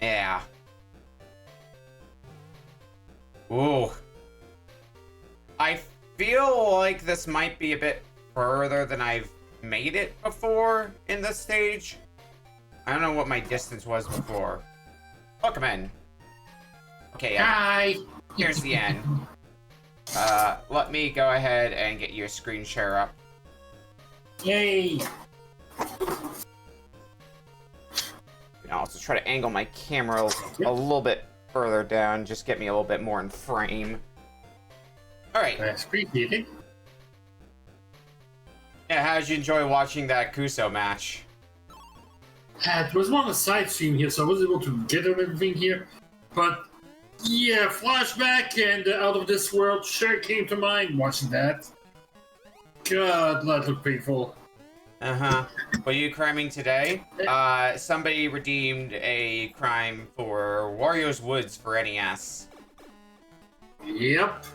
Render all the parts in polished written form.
Yeah. Ooh. I feel like this might be a bit further than I've made it before in this stage. I don't know what my distance was before. Welcome in. Okay, Hi! here's the end. Let me go ahead and get your screen share up. Yay! I'll also try to angle my camera a little bit further down, just get me a little bit more in frame. Alright. That's creepy. Yeah, how did you enjoy watching that Kuso match? It was more on a side stream here, so I wasn't able to get everything here. But, yeah, flashback and Out of This World sure came to mind watching that. God, that looked painful. Uh-huh. What are you criming today? Somebody redeemed a crime for Wario's Woods for NES. Yep.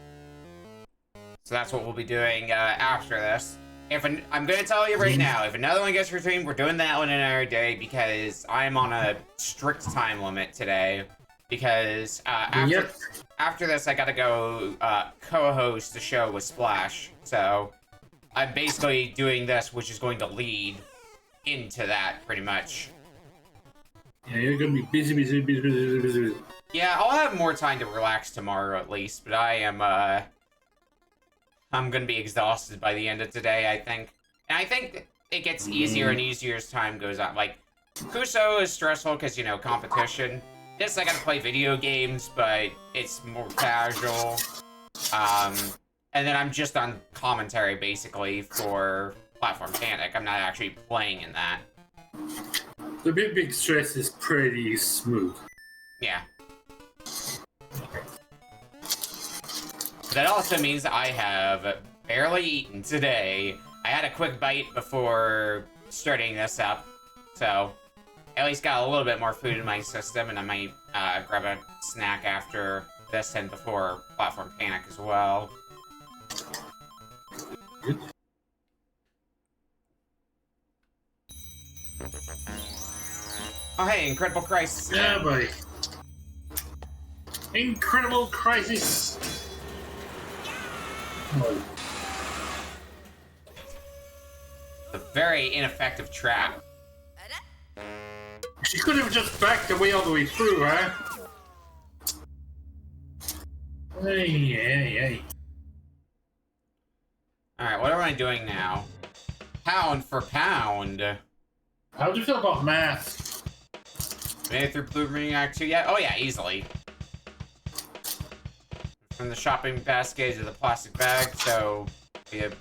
So that's what we'll be doing after this. I'm going to tell you right now, if another one gets redeemed, we're doing that one another day because I'm on a strict time limit today. Because after this, I got to go co-host the show with Splash. So I'm basically doing this, which is going to lead into that, pretty much. Yeah, you're gonna be busy. Yeah, I'll have more time to relax tomorrow at least, but I'm gonna be exhausted by the end of today, I think. And I think it gets easier and easier as time goes on. Like, Kuso is stressful because, you know, competition. This, I gotta play video games, but it's more casual. And then I'm just on commentary, basically, for Platform Panic. I'm not actually playing in that. The big stress is pretty smooth. Yeah. That also means I have barely eaten today. I had a quick bite before starting this up, so at least got a little bit more food in my system, and I might grab a snack after this and before Platform Panic as well. Oh hey, Incredible Crisis. Yeah, buddy. Incredible Crisis. A very ineffective trap. She could have just backed away all the way through, huh? Hey. Alright, what am I doing now? Pound for pound. How do you feel about math? Made it through Blue Act 2 yet? Oh yeah, easily. From the shopping basket to the plastic bag, so the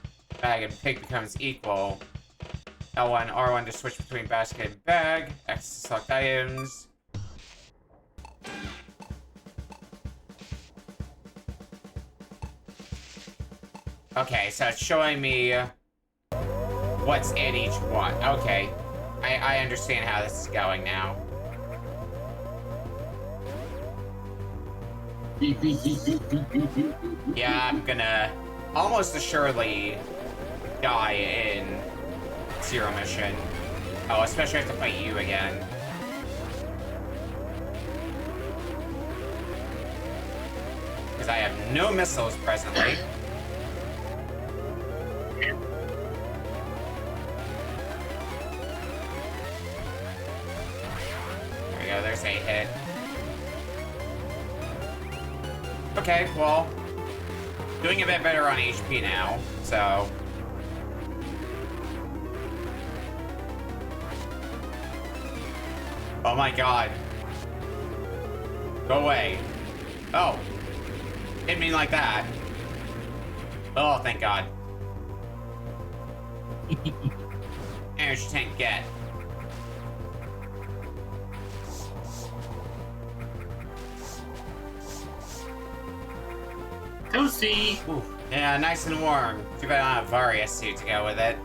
bag and pig becomes equal. L1, R1 to switch between basket and bag. X to select items. Okay, so it's showing me what's in each one. Okay, I understand how this is going now. Yeah, I'm gonna almost assuredly die in Zero Mission. Oh, especially if I have to fight you again. Because I have no missiles presently. There we go, there's a hit. Okay, well, doing a bit better on HP now, so. Oh my god. Go away. Oh. Hit me like that. Oh, thank god. Energy tank get. Toasty! Ooh, yeah, nice and warm. Too bad I don't have Varius suit to go with it.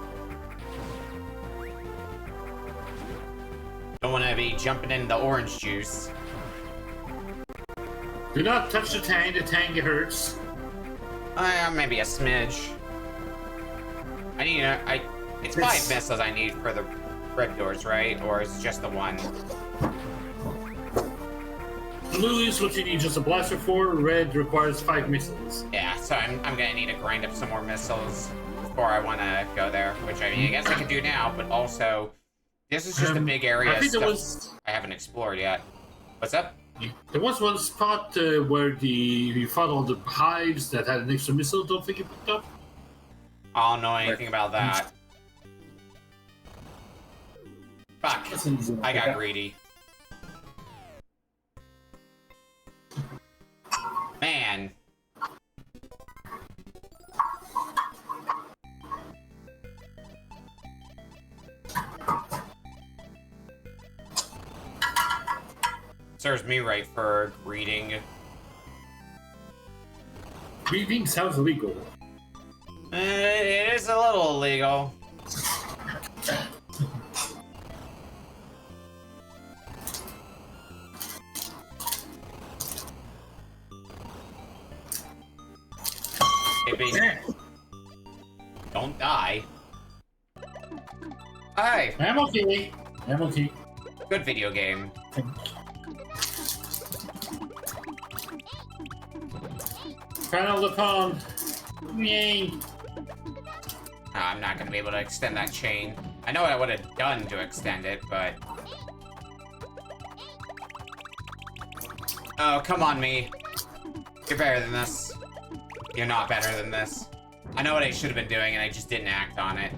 Don't want to be jumping in the orange juice. Do not touch the tang it hurts. Maybe a smidge. I need it's 5 missiles I need for the red doors, right? Or is it just the one? Blue is what you need just a blaster for. Red requires 5 missiles. Yeah, so I'm gonna need to grind up some more missiles before I want to go there, which I mean, I guess I could do now, but also, this is just a big area I think stuff there was... I haven't explored yet. What's up? There was one spot where you fought all the hives that had an extra missile. Don't think you picked up. I don't know anything about that. Fuck. I got greedy. Man. Serves me right for greeting. Breathing sounds illegal. It is a little illegal. Hey, baby. Don't die. Hi. I'm okay. I'm okay. Good video game. Final the pond. Yay. I'm not gonna be able to extend that chain. I know what I would have done to extend it, but... Oh, come on, me. You're better than this. You're not better than this. I know what I should have been doing, and I just didn't act on it.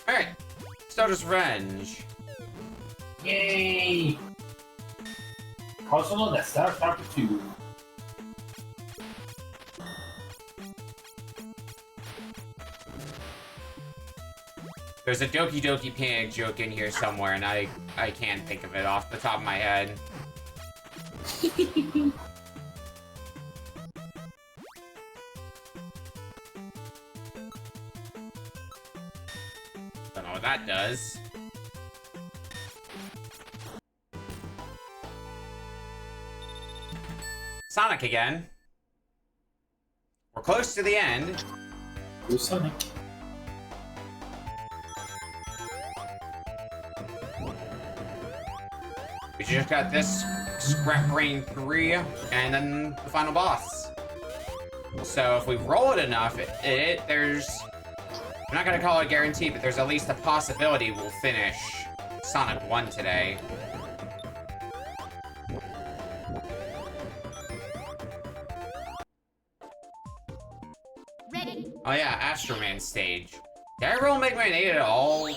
Alright. Soda's Revenge. Yay. Puzzle that Star Chapter 2. There's a Doki Doki Panic joke in here somewhere, and I can't think of it off the top of my head. Don't know what that does. Sonic again. We're close to the end. Who's Sonic? We just got this Scrap Brain 3, and then the final boss. So if we roll it enough, there's... I'm not gonna call it a guarantee, but there's at least a possibility we'll finish Sonic 1 today. Ready? Oh yeah, Astro Man stage. Did I roll Mega Man 8 at all?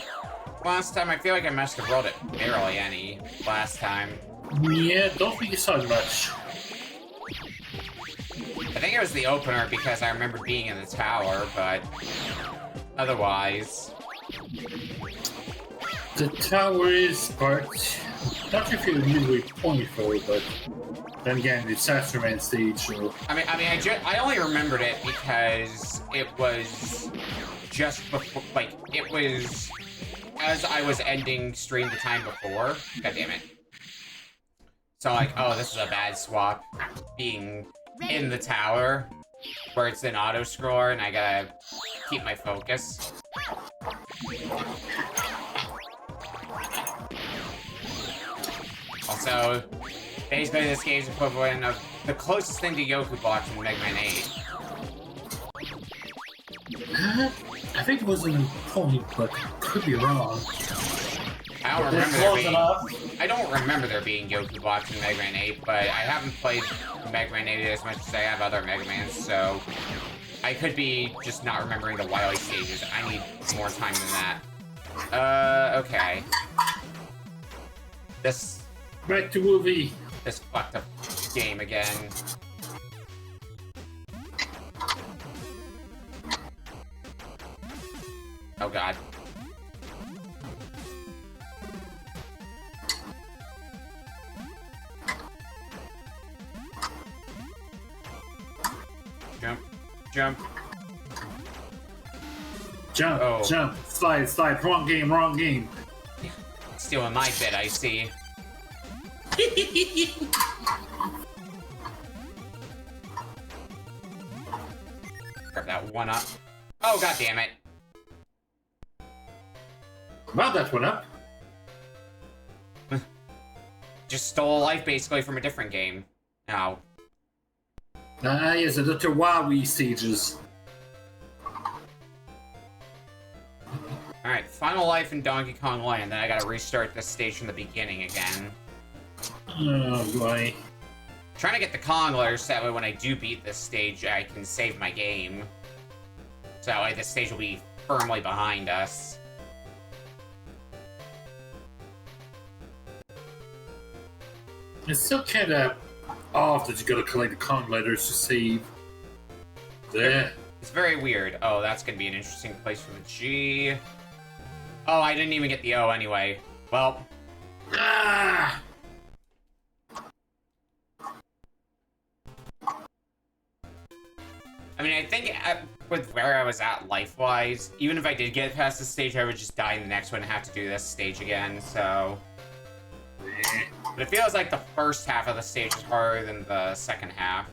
Last time, I feel like I must have rolled it barely any last time. Yeah, don't think you saw much. I think it was the opener because I remember being in the tower, but otherwise... The tower is part... Not sure if you usually only for it, but then again, it's Astro Man stage, so... I only remembered it because it was just before, like, it was as I was ending stream the time before. God damn it. So like, oh, this is a bad swap, being in the tower, where it's an auto-scroller, and I gotta keep my focus. Also, basically this game's equivalent of the closest thing to Yoku Blocks in Mega Man 8. I think it was in point, but could be wrong. I don't remember there being Yoku Blocks in Mega Man 8, but I haven't played Mega Man 8 as much as I have other Mega Mans, so I could be just not remembering the Wily stages. I need more time than that. Okay. Back to movie. This fucked up game again. Oh god. Jump. Jump. Jump, Oh. jump, slide, slide. Wrong game, wrong game. Stealing my bit, I see. Grab that one up. Oh, god damn it. Well, that went up. Just stole a life basically from a different game. Now. Ah, yes, the Tawawi stages. Alright, final life in Donkey Kong Land, then I gotta restart this stage from the beginning again. Oh boy. Trying to get the Kong letters so that way when I do beat this stage, I can save my game. So that way this stage will be firmly behind us. It's still kind of off that you gotta collect the Kong letters to save. There. It's very weird. Oh, that's gonna be an interesting place for the G. Oh, I didn't even get the O anyway. Well. Ah! I mean, I think with where I was at life-wise, even if I did get past this stage, I would just die in the next one and have to do this stage again, so... But it feels like the first half of the stage is harder than the second half.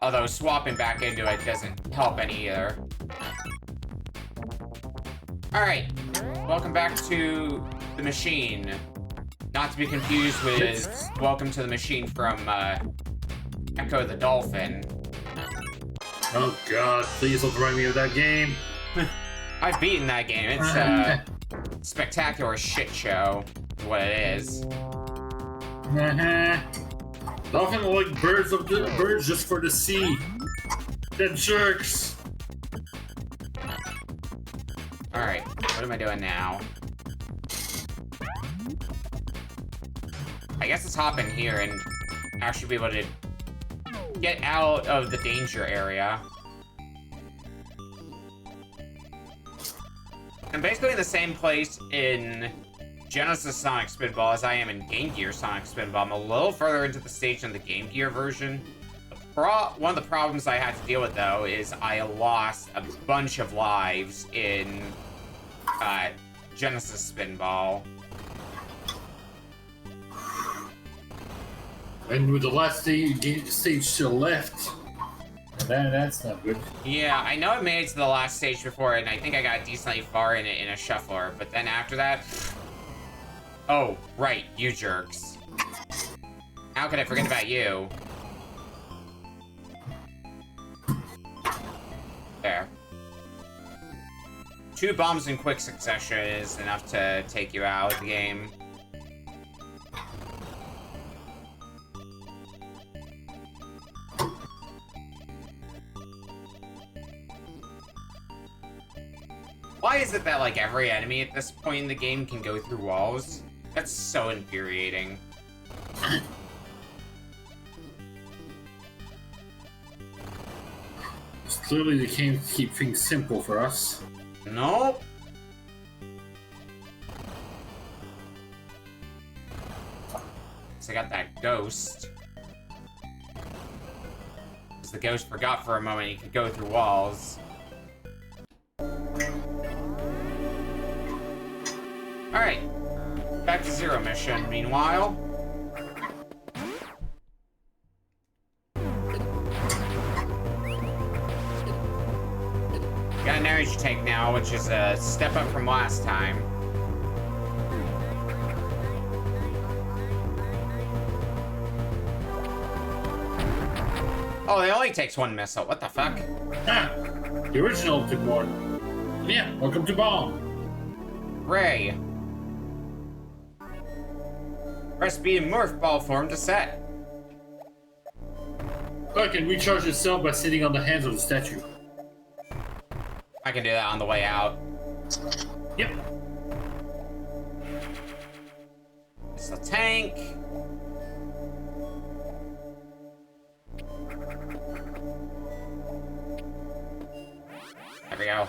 Although swapping back into it doesn't help any either. Alright, welcome back to the machine. Not to be confused with Welcome to the Machine from Echo the Dolphin. Oh god, please don't remind me of that game. I've beaten that game. It's a spectacular shit show, is what it is. Dolphin are like birds just for the sea. They're jerks. Alright, what am I doing now? I guess let's hop in here and actually be able to get out of the danger area. I'm basically in the same place in Genesis Sonic Spinball as I am in Game Gear Sonic Spinball. I'm a little further into the stage than the Game Gear version. One of the problems I had to deal with, though, is I lost a bunch of lives in Genesis Spinball. And with the last stage still left, that's not good. Yeah, I know I made it to the last stage before, and I think I got decently far in it in a shuffler, but then after that... Oh, right, you jerks. How could I forget about you? There. 2 bombs in quick succession is enough to take you out of the game. Why is it that, like, every enemy at this point in the game can go through walls? That's so infuriating. Clearly they can't keep things simple for us. Nope. So I got that ghost. Because the ghost forgot for a moment he could go through walls. Alright. Back to Zero mission. Meanwhile... got an energy tank now, which is a step up from last time. Oh, it only takes 1 missile. What the fuck? Ah, the original took more. Yeah, welcome to Bomb. Ray. Press B in Morph Ball form to set. I can recharge itself by sitting on the hands of the statue. I can do that on the way out. Yep. It's the tank. There we go.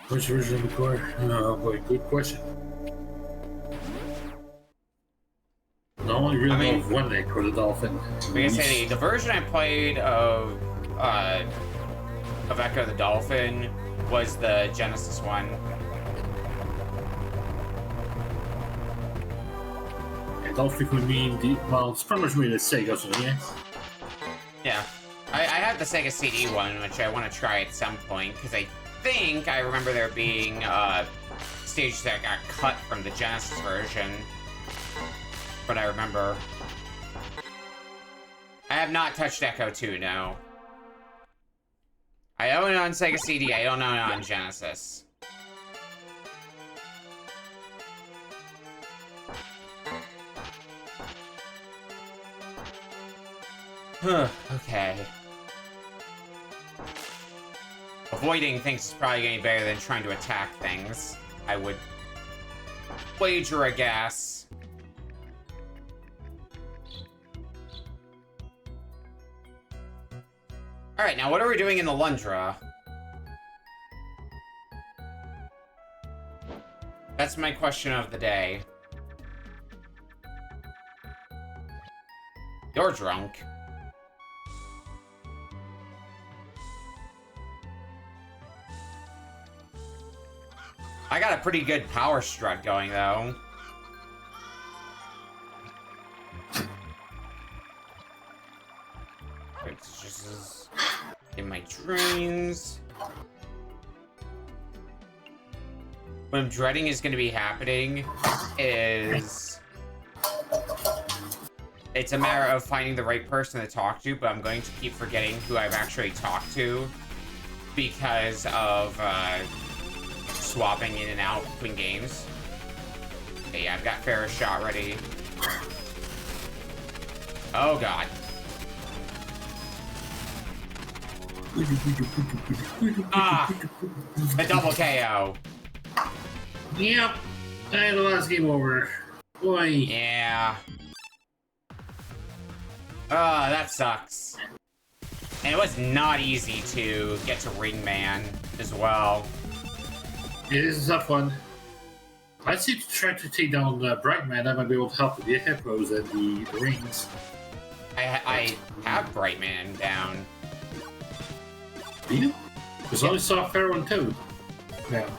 Which version of the car? Oh boy, good question. I only really know of one neck for the Dolphin. We can say the version I played of Echo the Dolphin was the Genesis one. I don't think we mean the... Well, it's pretty much made a Sega, so yeah. Yeah. I have the Sega CD one, which I want to try at some point, because I think I remember there being stages that got cut from the Genesis version. But I remember. I have not touched Echo 2, no. I own it on Sega CD, I don't own it on Genesis. Okay. Avoiding things is probably getting better than trying to attack things. I would wager a guess. Alright, now what are we doing in the Lundra? That's my question of the day. You're drunk. I got a pretty good power strut going, though. It's just in my dreams. What I'm dreading is going to be happening is... It's a matter of finding the right person to talk to, but I'm going to keep forgetting who I've actually talked to because of swapping in and out between games. Hey, I've got Ferris shot ready. Oh god. Ah! A double KO. Yep. And the last game over. Boy. Yeah. Ah, that sucks. And it was not easy to get to Ringman as well. It is a tough one. I seem to try to take down Brightman. I might be able to help with the hippos and the rings. I have Brightman down. Do you? Because I only saw Pharaoh and Toad. Yeah.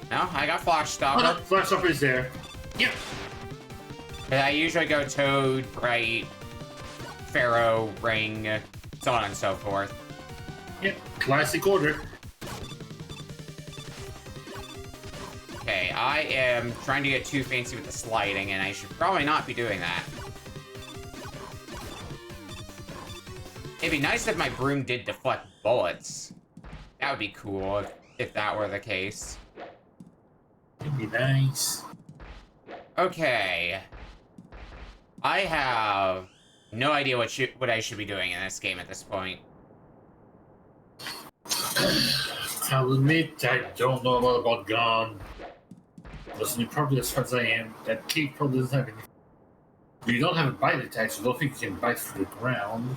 No, I got Flash Stopper. Oh, no, Flash Stopper is there. Yep. I usually go Toad, Bright, Pharaoh, Ring, so on and so forth. Yep. Classic order. Okay, I am trying to get too fancy with the sliding, and I should probably not be doing that. It'd be nice if my broom did deflect bullets. That would be cool if that were the case. It'd be nice. Okay. I have no idea what I should be doing in this game at this point. I'll admit I don't know a lot about Gone. Listen, probably as far as I am, that cave probably doesn't have any. You don't have a bite attack, so I don't think you can bite through the ground.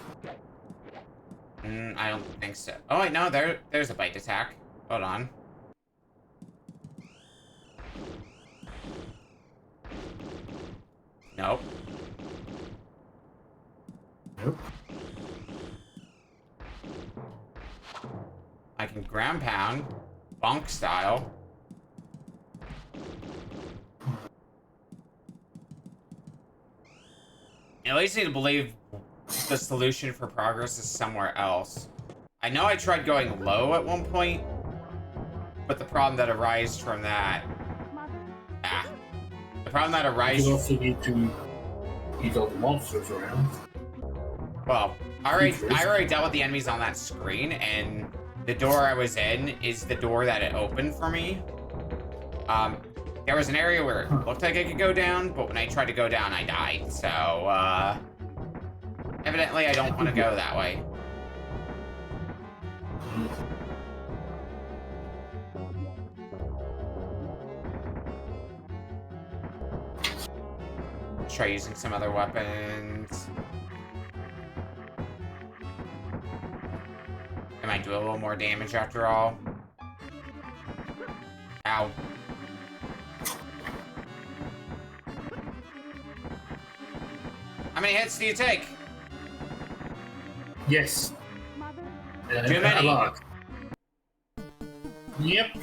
I don't think so. Oh wait, no, there's a bite attack. Hold on. Nope. Nope. I can ground pound, bonk style. At least I need to believe the solution for progress is somewhere else. I know I tried going low at one point, but the problem that arises from that... The problem that arises... You also need to eat all the monsters around. Well, I already dealt with the enemies on that screen, and the door I was in is the door that it opened for me. There was an area where it looked like I could go down, but when I tried to go down, I died. So, evidently I don't want to go that way. Try using some other weapons. I might do a little more damage after all. Ow. How many hits do you take? Yes. Too many. A lot. Yep.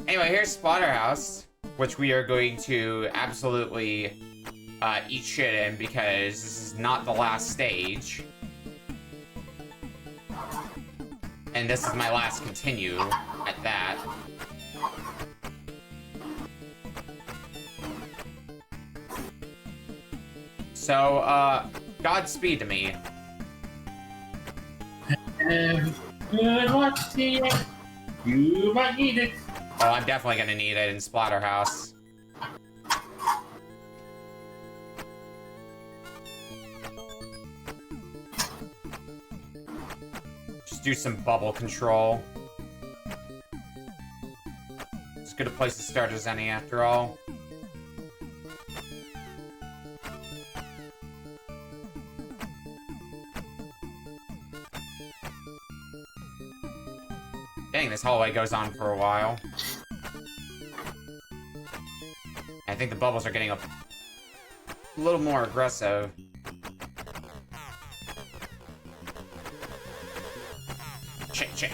Anyway, here's Splatterhouse, which we are going to absolutely eat shit in because this is not the last stage. And this is my last continue at that. So, Godspeed to me. Good luck to you. You might need it. Oh, I'm definitely gonna need it in Splatterhouse. Just do some bubble control. As good a place to start as any, after all. Dang, this hallway goes on for a while. I think the bubbles are getting a little more aggressive. Shit.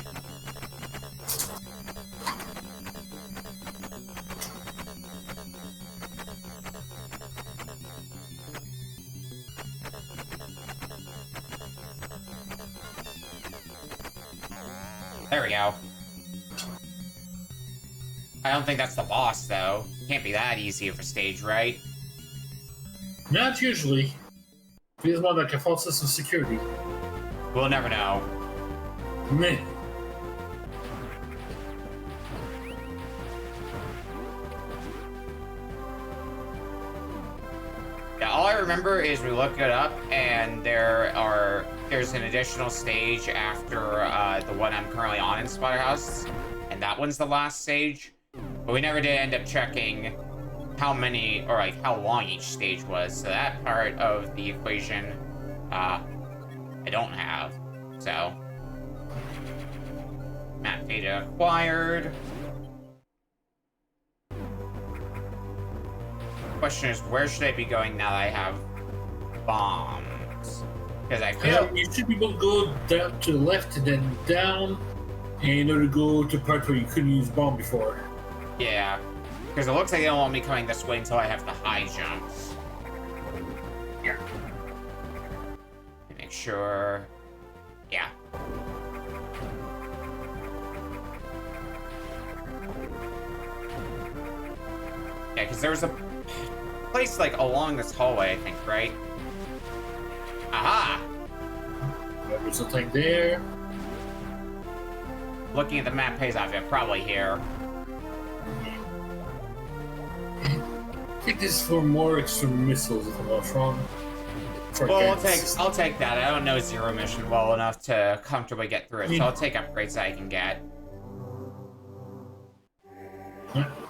There we go. I don't think that's the boss, though. Can't be that easy of a stage, right? Not usually. Feels more like a false sense of security. We'll never know. Meh. Yeah, all I remember is we look it up, and there's an additional stage after the one I'm currently on in Splatterhouse, and that one's the last stage. But we never did end up checking how many, or like how long each stage was. So that part of the equation, I don't have. So, map data acquired. Question is, where should I be going now that I have bombs? Because I feel You should be able to go down to the left and then down in order to go to the part where you couldn't use bomb before. yeah, because it looks like they don't want me coming this way until I have the high jumps. Yeah. Make sure. Yeah. Yeah, because there's a place like along this hallway, I think, right? Aha! There's something there. Looking at the map pays off. Yeah, probably here. I think this is for more extra missiles, if I'm not wrong. For Well, guns. I'll take that. I don't know Zero Mission well enough to comfortably get through it, so I'll take upgrades that I can get.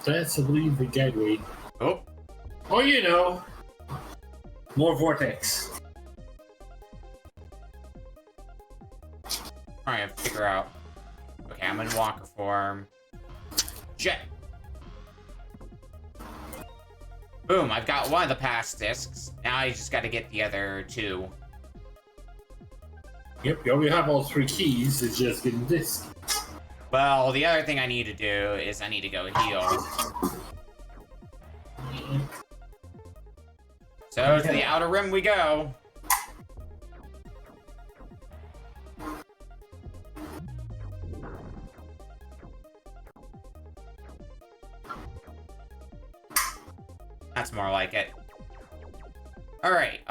That's, I believe, the gateway. Oh, Oh, you know. More vortex. alright, figure out. Okay, I'm in walker form. Jet. Boom, I've got one of the pass discs. Now I just gotta get the other two. Yep, you already have all three keys. It's just getting this. Well, the other thing I need to do is I need to go heal. So to the outer rim we go. That's more like it. Alright,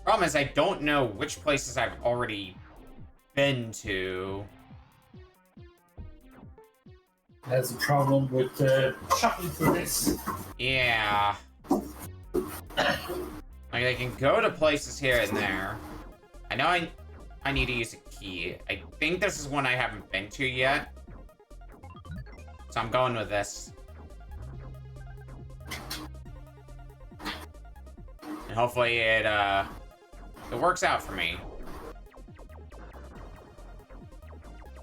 problem is I don't know which places I've already been to. That's a problem with shopping for this. Yeah. Like, I can go to places here and there. I know I need to use a key. I think this is one I haven't been to yet. So I'm going with this. And hopefully it works out for me.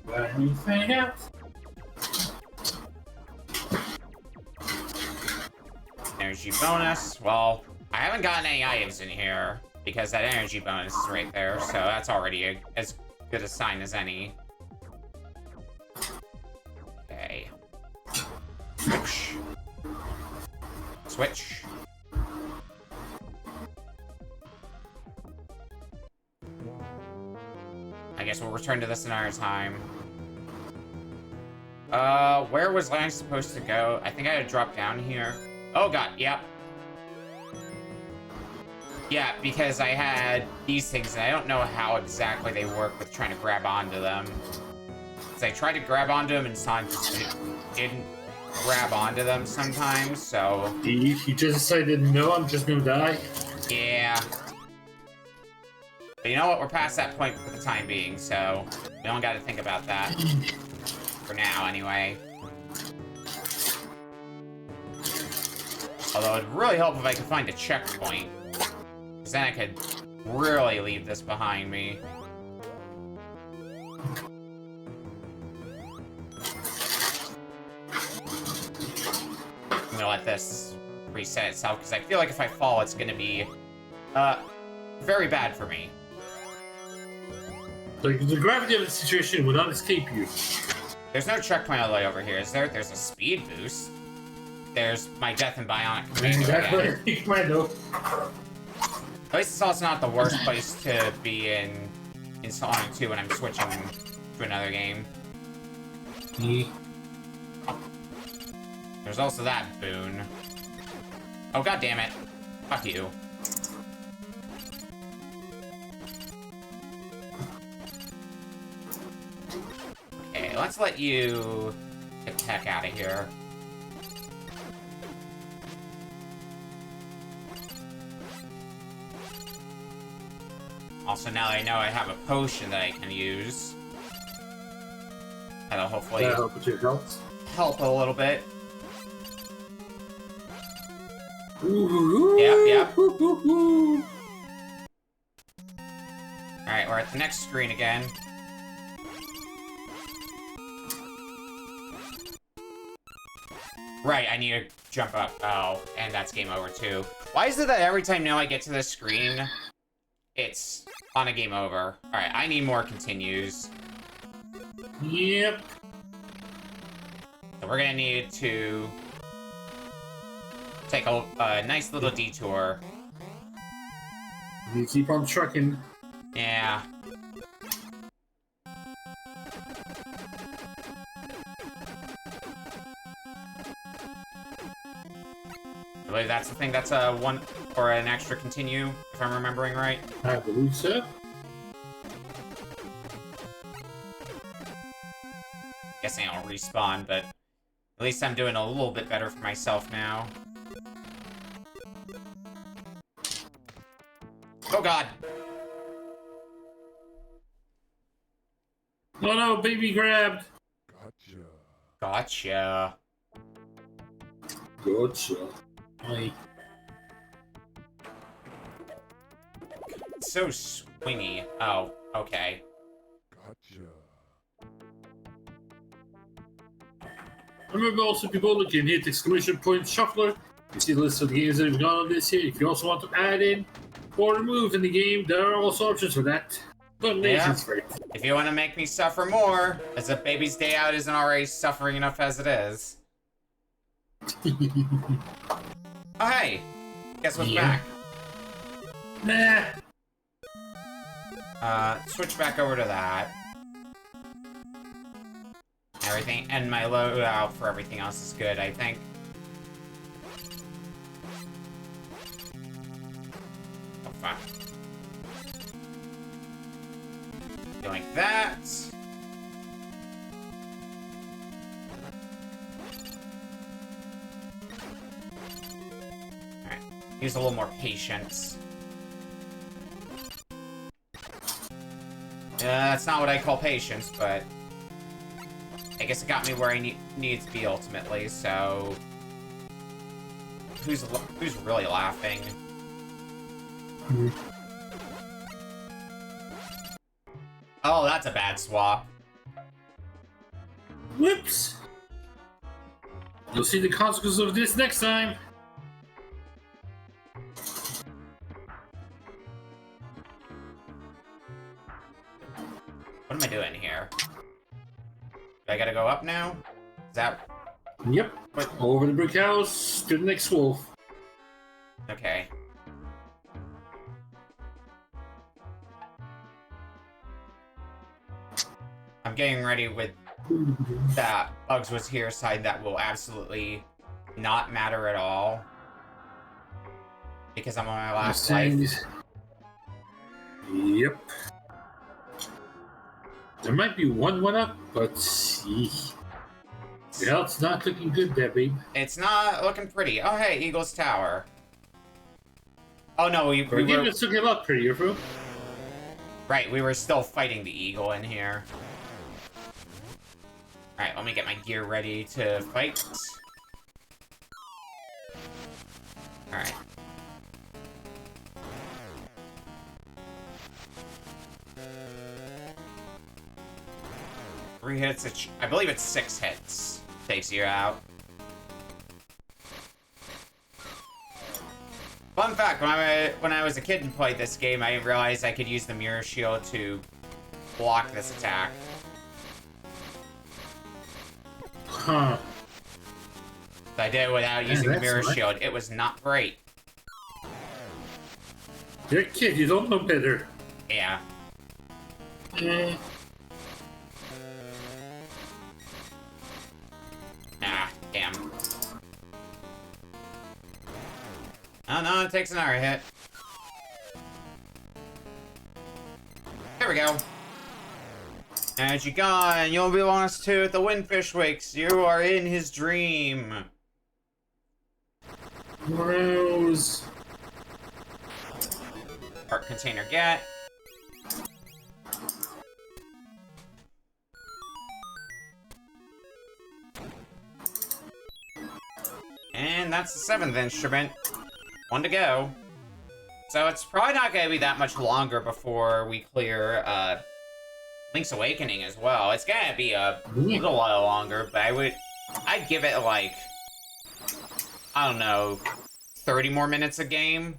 When you find out. Energy bonus. Well, I haven't gotten any items in here because that energy bonus is right there, so that's already as good a sign as any. Okay. Switch. Switch. I guess we'll return to this another time. Where was I supposed to go? I think I had to drop down here. Oh god, yep. Yeah, because I had these things, and I don't know how exactly they work with trying to grab onto them. Because I tried to grab onto them, and Sonic just didn't grab onto them sometimes, so... He just decided, no, I'm just gonna die. Yeah. But you know what? We're past that point for the time being, so we don't gotta think about that. For now, anyway. Although it'd really help if I could find a checkpoint. Because then I could really leave this behind me. I'm gonna let this reset itself, because I feel like if I fall, it's gonna be, very bad for me. Like, the gravity of the situation will not escape you. There's no checkpoint all the way over here, is there? There's a speed boost. There's my death and bionic commando again. Commando. At least it's also not the worst place to be in Sonic 2 when I'm switching to another game. There's also that boon. Oh, god damn it. Fuck you. Okay, let's let you get the heck out of here. Also, now that I know I have a potion that I can use, that'll hopefully help with your health. Help a little bit. Ooh, Yep. ooh, ooh, ooh. Alright, we're at the next screen again. Right, I need to jump up. Oh, and that's game over too. Why is it that every time now I get to this screen, it's on a game over? Alright, I need more continues. Yep. So we're gonna need to take a nice little detour. You keep on trucking. Yeah. I believe that's the thing. That's a one or an extra continue, if I'm remembering right. I believe so. Guessing I'll respawn, but at least I'm doing a little bit better for myself now. Oh god! Oh no, baby grabbed. Gotcha. Gotcha. Hi. It's so swingy. Oh, okay. Remember also, people, you can hit exclamation point shuffler. You see the list of the games that have gone on this here. If you also want to add in or remove in the game, there are also options for that. Donations for it. If you want to make me suffer more, as if Baby's Day Out isn't already suffering enough as it is. Oh hey! Guess what's back? Nah. Switch back over to that. Everything, and my loadout for everything else is good, I think. Oh, fuck. Doing that. Alright, use a little more patience. That's not what I call patience, but I guess it got me where I need to be ultimately, so... Who's really laughing? Oh, that's a bad swap. Whoops. You'll see the consequences of this next time. What am I doing here? Do I gotta go up now? Is that... Yep. What? Over the brick house to the next wolf. Okay. getting ready with that Bugs was here side that will absolutely not matter at all. Because I'm on my last life. Yep. There might be one up, but yeah, it's not looking good there, babe. It's not looking pretty. Oh, hey, Eagle's Tower. Oh, no, we were... It's looking a lot prettier, bro. Right, we were still fighting the Eagle in here. Alright, let me get my gear ready to fight. Alright. Three hits, I believe it's 6 hits. Takes you out. Fun fact, when I was a kid and played this game, I didn't realize I could use the mirror shield to block this attack. Huh. I did it without using the mirror shield. It was not great. You're a kid, you don't know better. Yeah. Ah, damn. Oh no, it takes another hit. There we go. As you gone, you'll be lost too if the windfish wakes. You are in his dream. Rose. Art container get. And that's the 7th instrument. 1 to go. So it's probably not going to be that much longer before we clear Link's Awakening as well. It's going to be a little while longer, but I'd give it like, I don't know, 30 more minutes a game?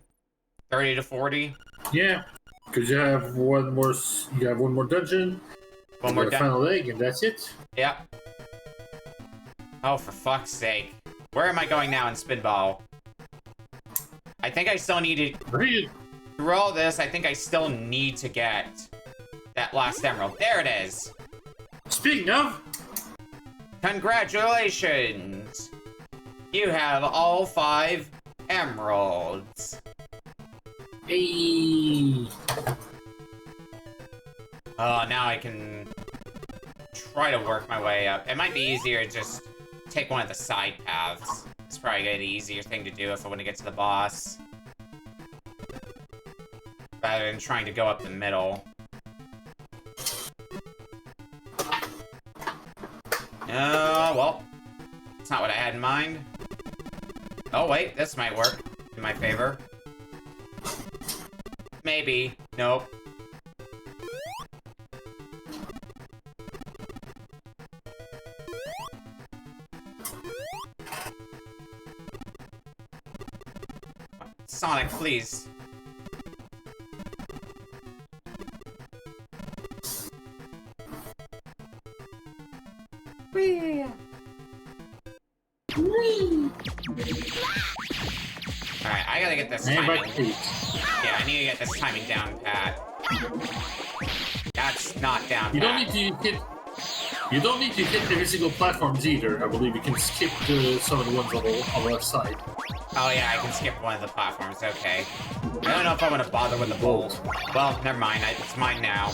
30 to 40? Yeah, because you have one more dungeon, One more final leg, and that's it. Yep. Oh, for fuck's sake. Where am I going now in Spinball? I think I still need to... Through all this, I think I still need to get that last emerald. There it is! Speaking of... Congratulations! You have all 5 emeralds. Hey. Oh, now I can try to work my way up. It might be easier to just take one of the side paths. It's probably gonna be the easier thing to do if I want to get to the boss. Rather than trying to go up the middle. Oh, well. It's not what I had in mind. Oh, wait, this might work in my favor. Maybe. Nope. Sonic, please. Whee! Whee! Alright, I gotta get this timing. Yeah, I need to get this timing down pat. That's not down pat. You don't need to hit every single platforms either. I believe you can skip some of the ones on the left side. Oh yeah, I can skip one of the platforms, okay. I don't know if I want to bother with the bolt. Well, never mind, it's mine now.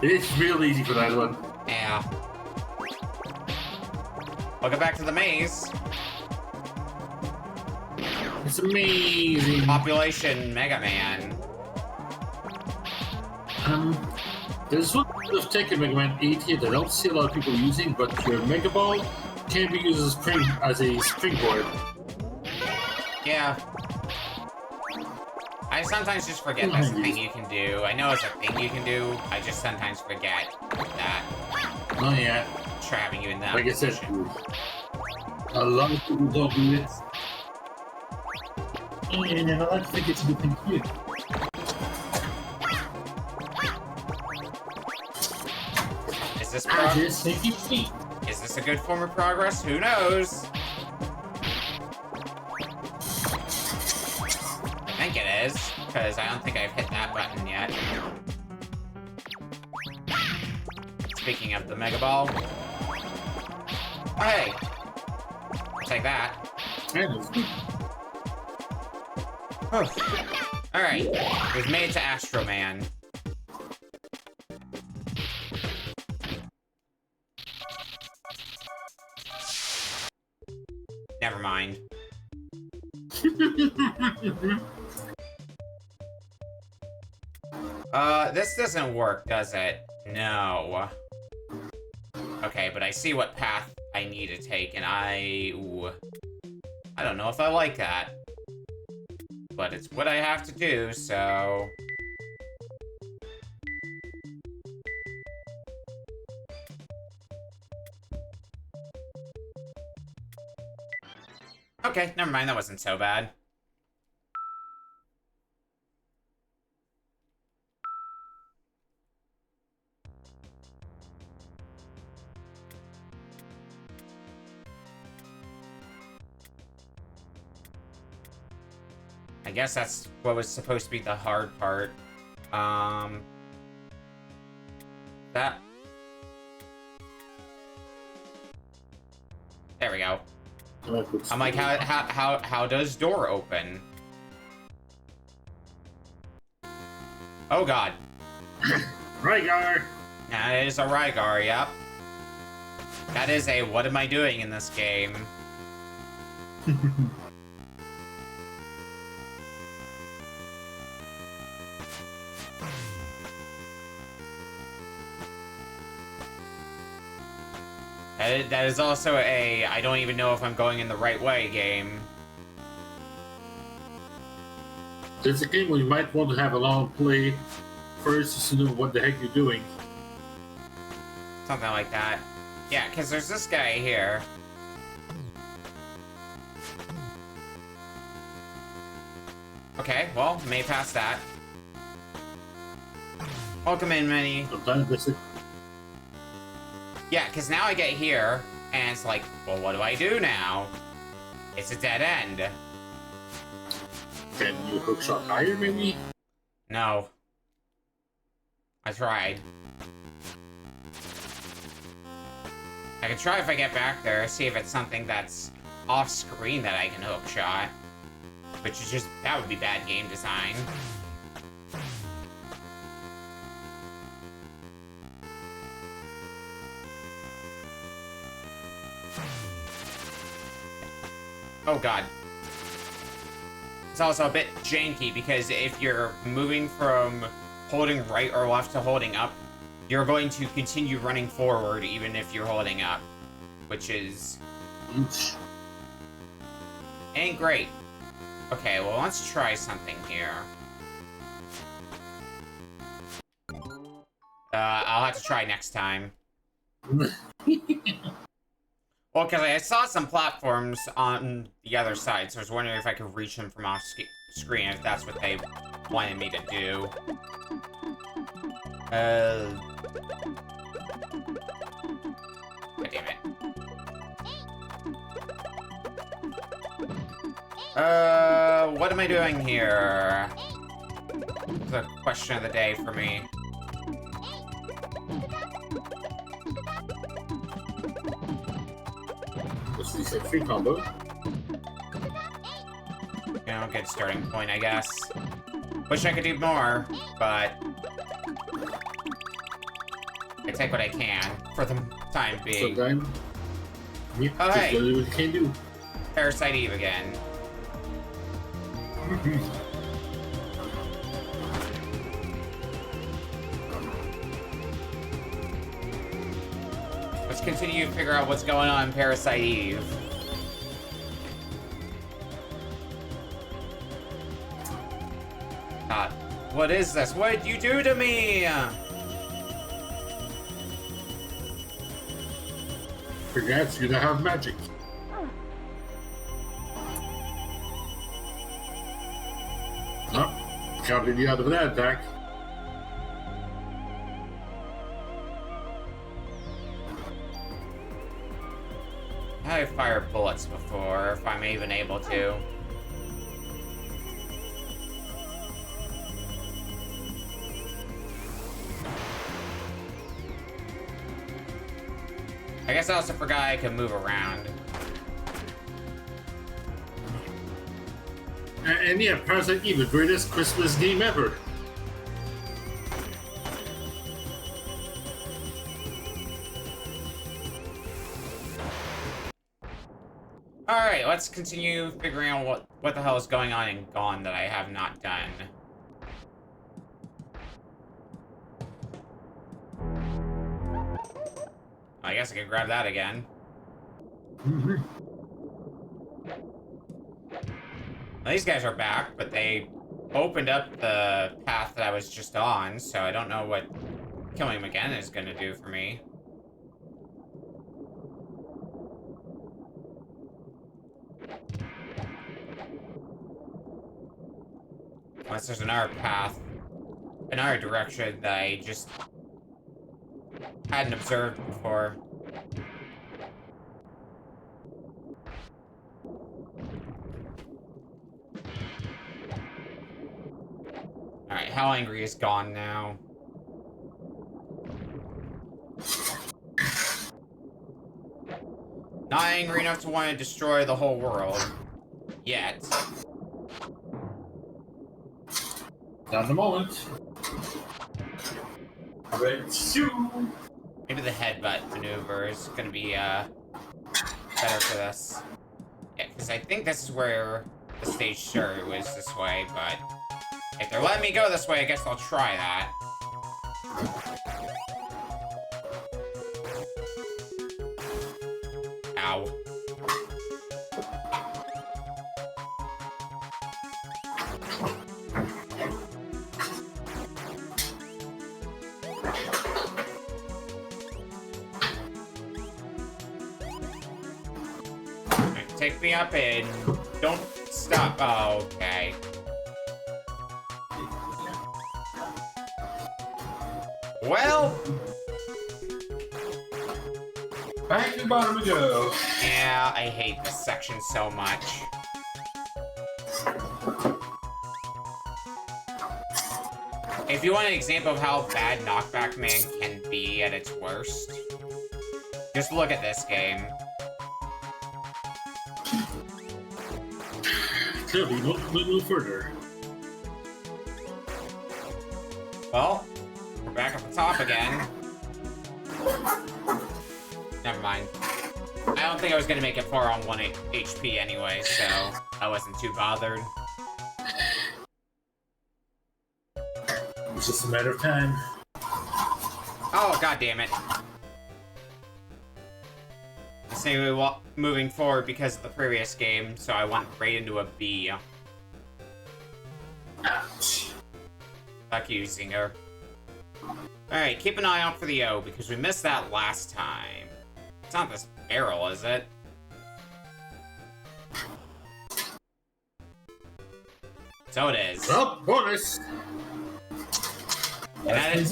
It's real easy for that one. Yeah. We'll go back to the maze. It's amazing. Population Mega Man. There's one of taking Mega Man 8 here that I don't see a lot of people using, but your Mega Ball can be used as a springboard. Yeah. I sometimes just forget that's a thing you can do. I know it's a thing you can do, I just sometimes forget that. Oh yeah. Trapping you in that like position. I said, a lot of people don't do it. And I like to think it's a good thing to do. Is this Is this a good form of progress? Who knows? I think it is, because I don't think I've hit that button yet. Speaking of the Mega Ball. Oh, hey! I'll take that. Alright, we've made it to Astro Man. Never mind. This doesn't work, does it? No. Okay, but I see what path I need to take, and I don't know if I like that. But it's what I have to do, so... Okay, never mind, that wasn't so bad. I guess that's what was supposed to be the hard part. That... There we go. I'm like, how does door open? Oh god. Rygar! That is a Rygar, yep. That is a what am I doing in this game? That is also a I don't even know if I'm going in the right way game. It's a game where you might want to have a long play first just to know what the heck you're doing. Something like that. Yeah, because there's this guy here. Okay, well, may pass that. Welcome in, Minnie. Sometimes that's it. Yeah, because now I get here, and it's like, well, what do I do now? It's a dead end. Can you hook shot higher, maybe? No. I tried. I can try if I get back there, see if it's something that's off-screen that I can hook shot. Which is just, that would be bad game design. Oh god. It's also a bit janky because if you're moving from holding right or left to holding up, you're going to continue running forward even if you're holding up. Which is... ain't great. Okay, well let's try something here. I'll have to try next time. Well, because I saw some platforms on the other side, so I was wondering if I could reach them from off screen, if that's what they wanted me to do. God damn it. What am I doing here? It's a question of the day for me. This is a free combo. You know, good starting point, I guess. Wish I could do more, but I take what I can for the time being. Sometimes, yeah, Oh, hey. what you can do. Parasite Eve again. Let's continue to figure out what's going on in Parasite Eve. God, what is this? What did you do to me? Forgets you to have magic. Oh, can't leave you out of that attack. I've fired bullets before, if I'm even able to. I guess I also forgot I could move around. And yeah, Parasite Eve, the greatest Christmas game ever. Alright, let's continue figuring out what the hell is going on in Gone that I have not done. I guess I can grab that again. Well, these guys are back, but they opened up the path that I was just on, so I don't know what killing them again is going to do for me. Unless there's another path, another direction that I just hadn't observed before. Alright, how angry is Gone now? Not angry enough to want to destroy the whole world. Yet. Not at the moment. Right, shoo! Maybe the headbutt maneuver is gonna be, better for this. Yeah, because I think this is where the stage started, was this way, but if they're letting me go this way, I guess I'll try that. Ow. Take me up and don't stop. Oh, okay. Well, Back to the bottom we go. yeah, I hate this section so much. If you want an example of how bad Knockback Man can be at its worst, just look at this game. Clearly, no further. Well, we're back at the top again. Never mind. I don't think I was gonna make it far on 1 HP anyway, so I wasn't too bothered. It's just a matter of time. Oh, god damn it. Anyway, moving forward because of the previous game, so I went right into a B. Ouch. Fuck you, Zinger. Alright, keep an eye out for the O, because we missed that last time. It's not this barrel, is it? So it is. Oh, bonus! And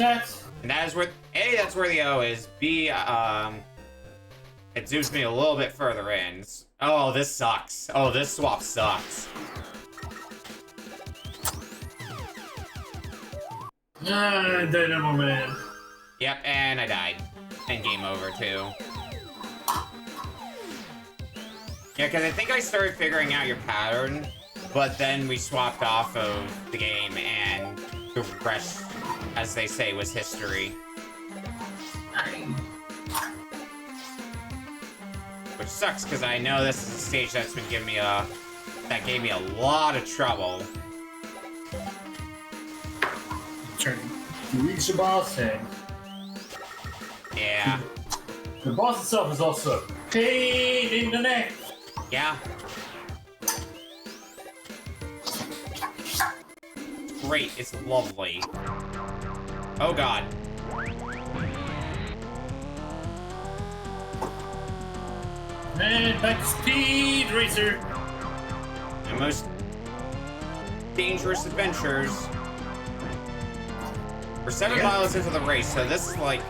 that is where... A, that's where the O is. B, it zooms me a little bit further in. Oh, this sucks. Oh, this swap sucks. Dynamo Man. Yep, and I died. And game over, too. Yeah, because I think I started figuring out your pattern, but then we swapped off of the game, and the rest, as they say, was history. Which sucks, because I know this is a stage that's been giving me that gave me a lot of trouble. Turning. You reach the boss and Yeah. the boss itself is also a pain in the neck. Yeah. It's great. It's lovely. Oh god. And back to Speed Racer. My most dangerous adventures. We're 7 miles into the race, so this is like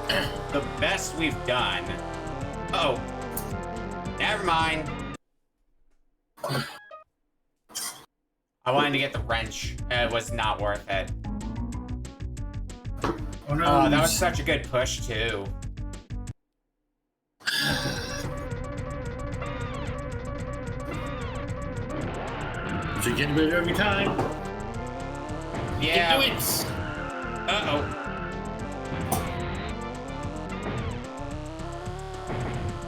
the best we've done. Oh. Never mind. I wanted to get the wrench. It was not worth it. Oh no. Oh, that was such a good push, too. Seems to get better every time. Yeah. You can do it! Uh-oh.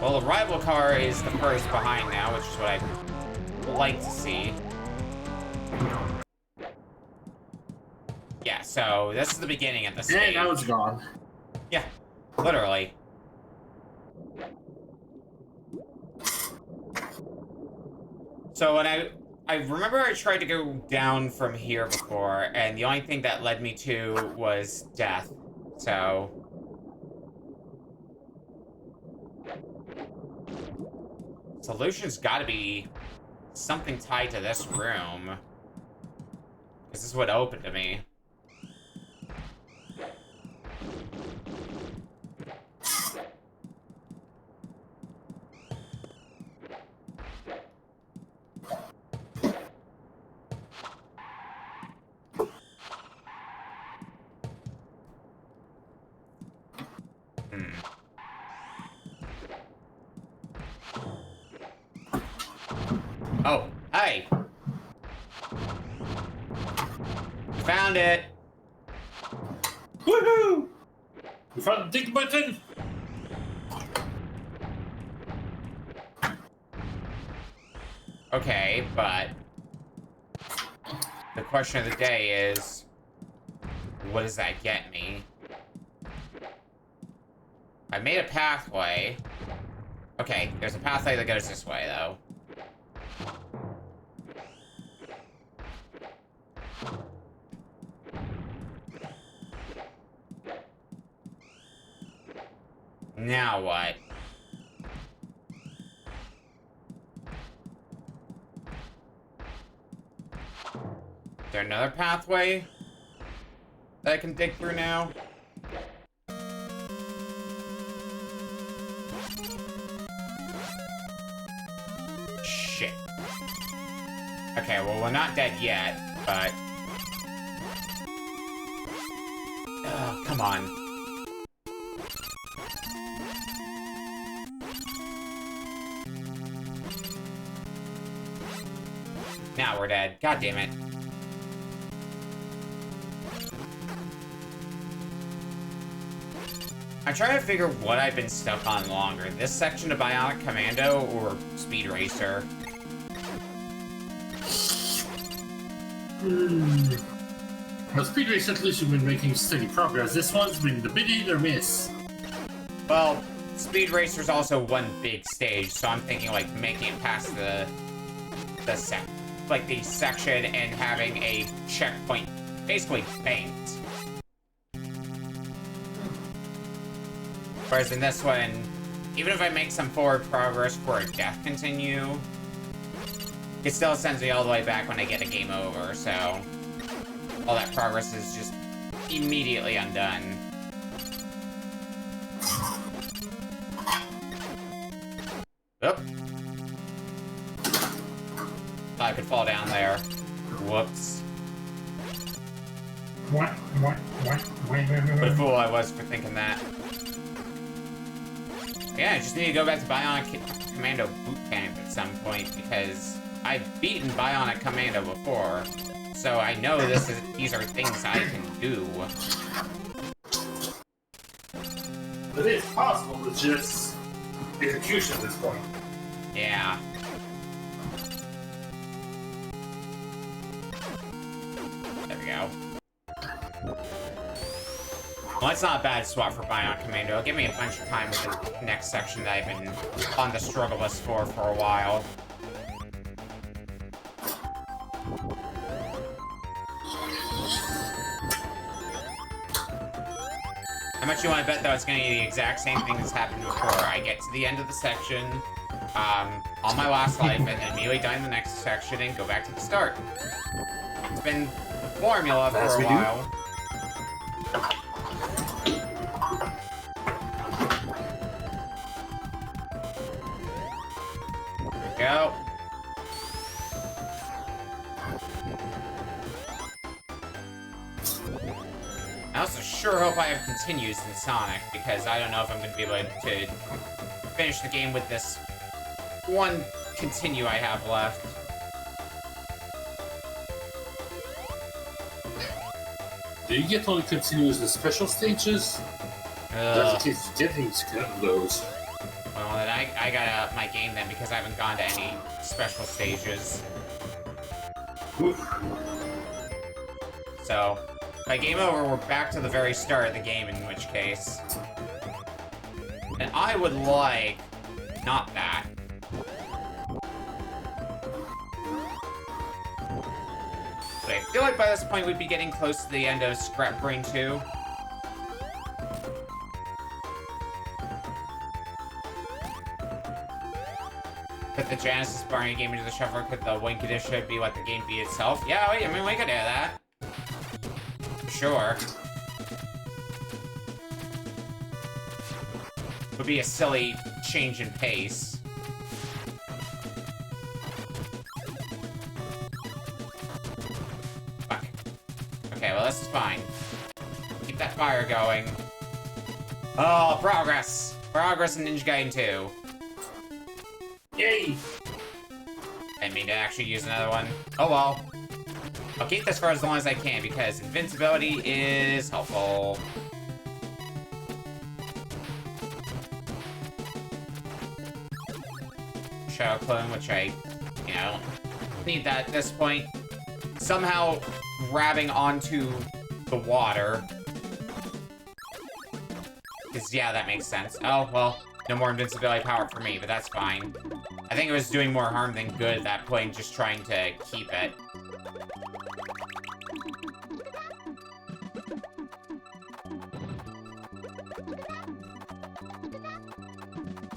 Well, the rival car is the first behind now, which is what I'd like to see. Yeah, so this is the beginning of the stage. And now it's gone. Yeah, literally. So when I remember I tried to go down from here before, and the only thing that led me to was death. So solution's got to be something tied to this room, because this is what opened to me. Oh, hey! Found it! Woohoo! We found the dig button! Okay, but the question of the day is, what does that get me? I made a pathway. Okay, there's a pathway that goes this way, though. Now what? Is there another pathway that I can dig through now? Shit. Okay, well, we're not dead yet, but... Oh, come on. Now we're dead. God damn it. I'm trying to figure what I've been stuck on longer. This section of Bionic Commando or Speed Racer? Well, Speed Racer at least you've been making steady progress. This one's been the bit hit or miss. Well, Speed Racer's also one big stage, so I'm thinking like making it past the section and having a checkpoint basically banked. Whereas in this one, even if I make some forward progress for a death continue, it still sends me all the way back when I get a game over, so all that progress is just immediately undone. Oop. Thought I could fall down there. Whoops. What? What What a fool I was for thinking that. Yeah, I just need to go back to Bionic Commando Boot Camp at some point, because I've beaten Bionic Commando before, so I know these are things I can do. It is possible, it's just execution at this point. Yeah. There we go. Well, that's not a bad swap for Bionic Commando. It'll give me a bunch of time with the next section that I've been on the struggle list for a while. How much you want to bet, though, it's going to be the exact same thing that's happened before. I get to the end of the section, on my last life, and then immediately die in the next section and go back to the start. It's been the formula for a while. Go. I also sure hope I have continues in Sonic, because I don't know if I'm going to be able to finish the game with this one continue I have left. Do you get only continuous the special stages? That's the case, getting scared of those. Well, then I gotta up my game then because I haven't gone to any special stages. Oof. So, by game over, we're back to the very start of the game, in which case. And I would like... not that. But I feel like by this point we'd be getting close to the end of Scrap Brain 2. Put the Genesis Barney game into the shuffle, could the win condition be what the game be itself? Yeah, I mean, we could do that. Sure. Would be a silly change in pace. Fuck. Okay, well, this is fine. Keep that fire going. Oh, progress! Progress in Ninja Gaiden 2. Yay! I mean to actually use another one. Oh well. I'll keep this for as long as I can because invincibility is helpful. Shadow Clone, which I, need that at this point. Somehow grabbing onto the water. Because, yeah, that makes sense. Oh, well, no more invincibility power for me, but that's fine. I think it was doing more harm than good at that point, just trying to keep it.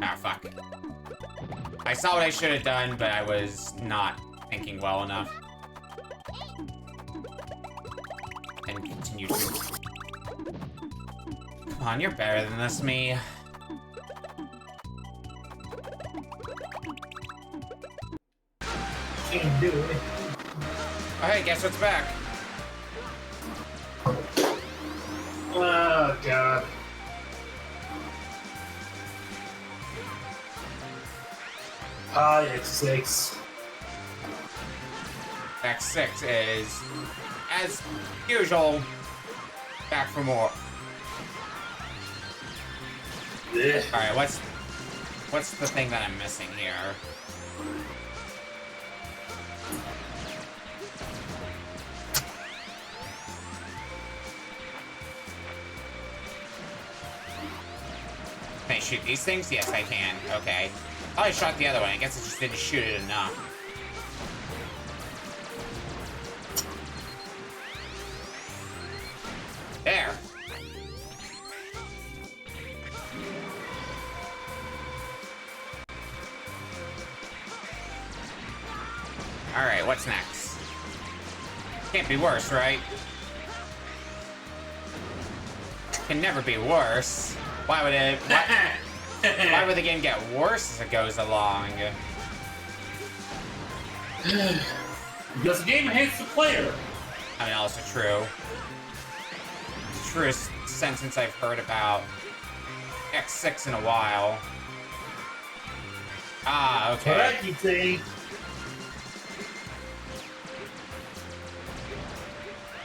Ah, fuck. I saw what I should have done, but I was not thinking well enough. And continue to... Come on, you're better than this, me. Can't do it. Alright, guess what's back? Oh, God. Hi, X6. X6 is, as usual, back for more. Yeah. Alright, what's the thing that I'm missing here? Can I shoot these things? Yes, I can. Okay. Oh, I shot the other one. I guess I just didn't shoot it enough. There. Alright, what's next? Can't be worse, right? Can never be worse. Why would it... Why would the game get worse as it goes along? Because the game hates the player. I mean, also true. Truest sentence I've heard about X6 in a while. Ah, okay. Correct, you think.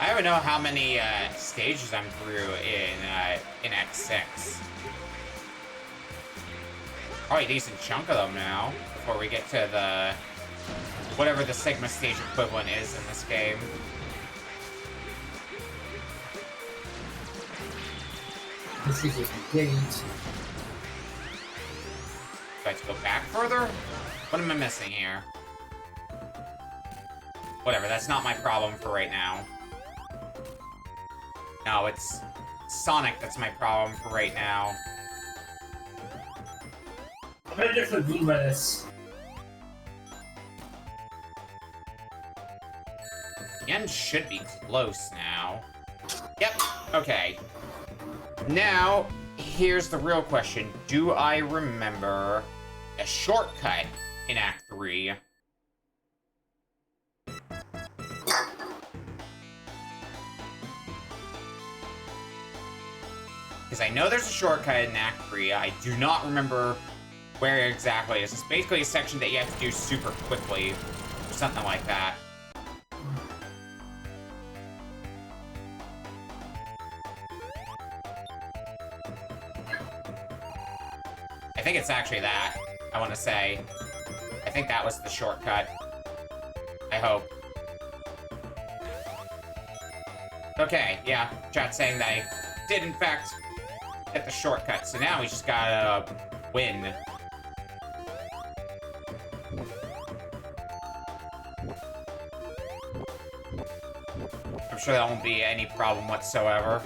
I don't know how many stages I'm through in X6. Probably a decent chunk of them now, before we get to the... whatever the Sigma stage equivalent is in this game. This is games. Do I have to go back further? What am I missing here? Whatever, that's not my problem for right now. No, it's Sonic that's my problem for right now. I'm ready for V-Menace. The end should be close now. Yep, okay. Now, here's the real question. Do I remember a shortcut in Act 3? Because I know there's a shortcut in Act 3. I do not remember where exactly it is. It's basically a section that you have to do super quickly, or something like that. think it's actually that, I want to say. I think that was the shortcut. I hope. Okay, yeah, chat saying that I did in fact get the shortcut, so now we just gotta win. I'm sure that won't be any problem whatsoever.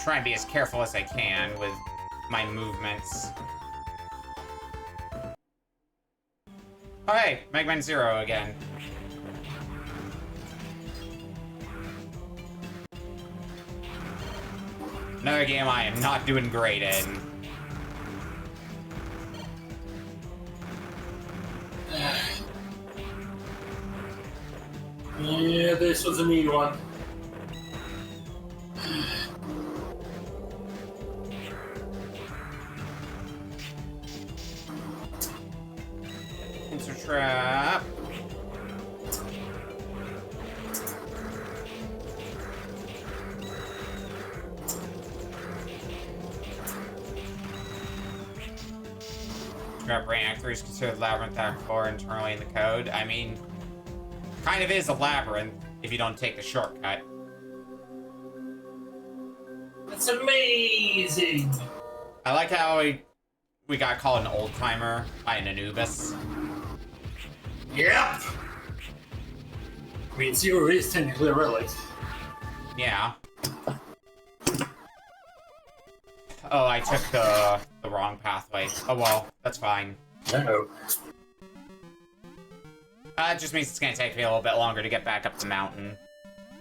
Try and be as careful as I can with my movements. Oh hey, Mega Man Zero again. Another game I am not doing great in. Yeah, this was a neat one. Pincer trap. Brain Actor is considered labyrinth or internally in the code. I mean, kind of is a labyrinth if you don't take the shortcut. That's amazing! I like how we got called an old timer by an Anubis. Yep! I mean, Zero is technically a relic. Yeah. Oh, I took the wrong pathway. Oh well, that's fine. Uh-oh. It just means it's gonna take me a little bit longer to get back up the mountain.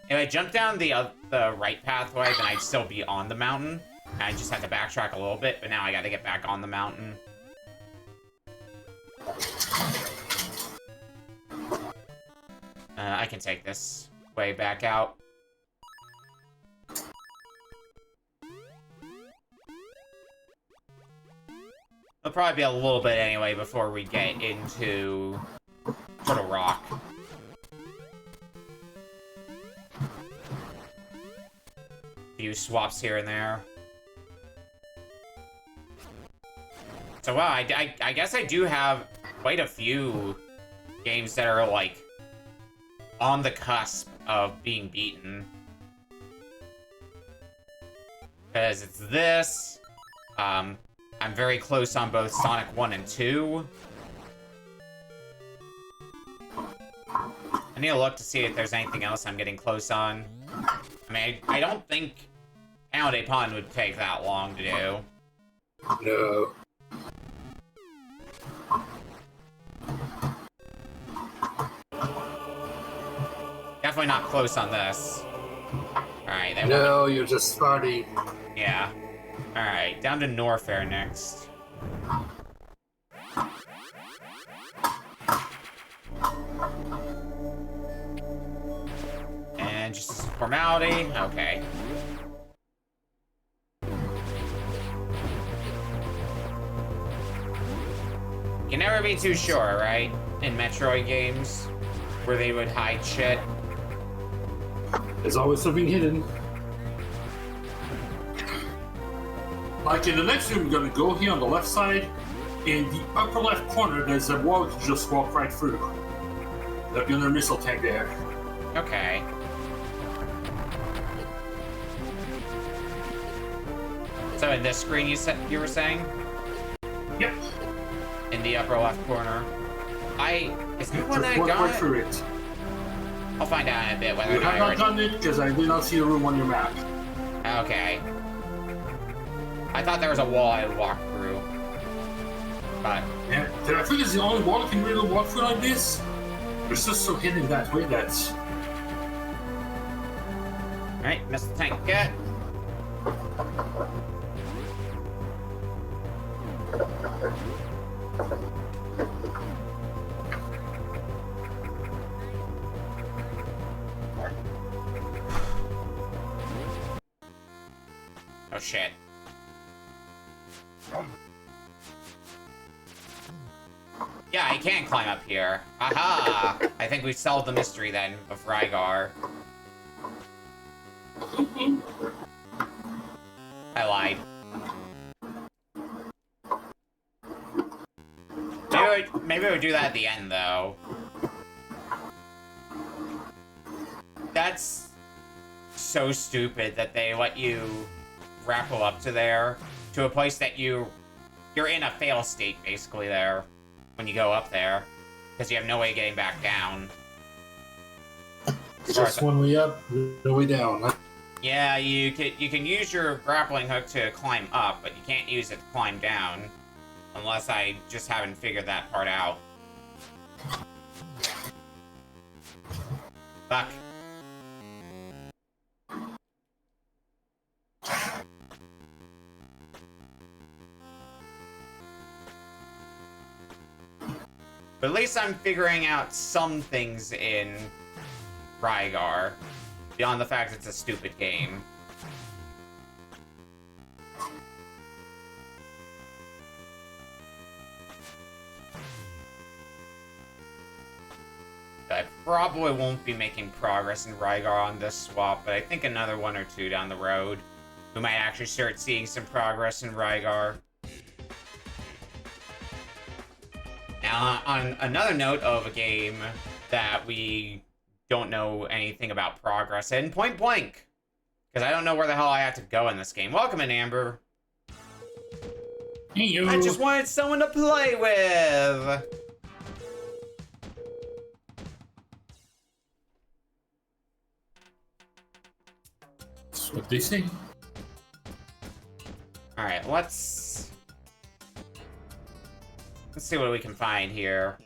If I jump down the right pathway, then I'd still be on the mountain. I just have to backtrack a little bit, but now I gotta get back on the mountain. I can take this way back out. It'll probably be a little bit anyway before we get into Turtle Rock. A few swaps here and there. So wow, I guess I do have quite a few games that are like on the cusp of being beaten. Because it's this, I'm very close on both Sonic 1 and 2. I need to look to see if there's anything else I'm getting close on. I mean, I don't think Holiday Pond would take that long to do. No. Definitely not close on this. Alright, No, you're just starting. Yeah. Alright, down to Norfair next. And just as a formality, okay. You can never be too sure, right? In Metroid games, where they would hide shit. There's always something hidden. Like in the next room, we're gonna go here on the left side. In the upper left corner, there's a wall you can just walk right through. There'll be another missile tank there. Okay. So in this screen you were saying? Yep. In the upper left corner. Is there one Just that I walk got? right through it. I'll find out in a bit whether You or not have I not done it because I did not see the room on your map. Okay. I thought there was a wall I would walk through. But Yeah, I think it's the only wall you can really walk through like this. It's just so hidden that way that's... alright, missed the tank again. Oh shit. Yeah, I can climb up here. Aha! I think we solved the mystery then of Rygar. I lied. Maybe we would do that at the end, though. That's so stupid that they let you grapple up to there, to a place that you're in a fail state, basically, there, when you go up there, because you have no way of getting back down. Just one way up, no way down. Yeah, you can use your grappling hook to climb up, but you can't use it to climb down. Unless I just haven't figured that part out. Fuck. But at least I'm figuring out some things in Rygar, beyond the fact it's a stupid game. I probably won't be making progress in Rygar on this swap, but I think another one or two down the road, we might actually start seeing some progress in Rygar. Now, on another note of a game that we don't know anything about progress in, Point Blank. Because I don't know where the hell I have to go in this game. Welcome in, Amber. Hey, I just wanted someone to play with. That's what they say. Alright, let's see what we can find here.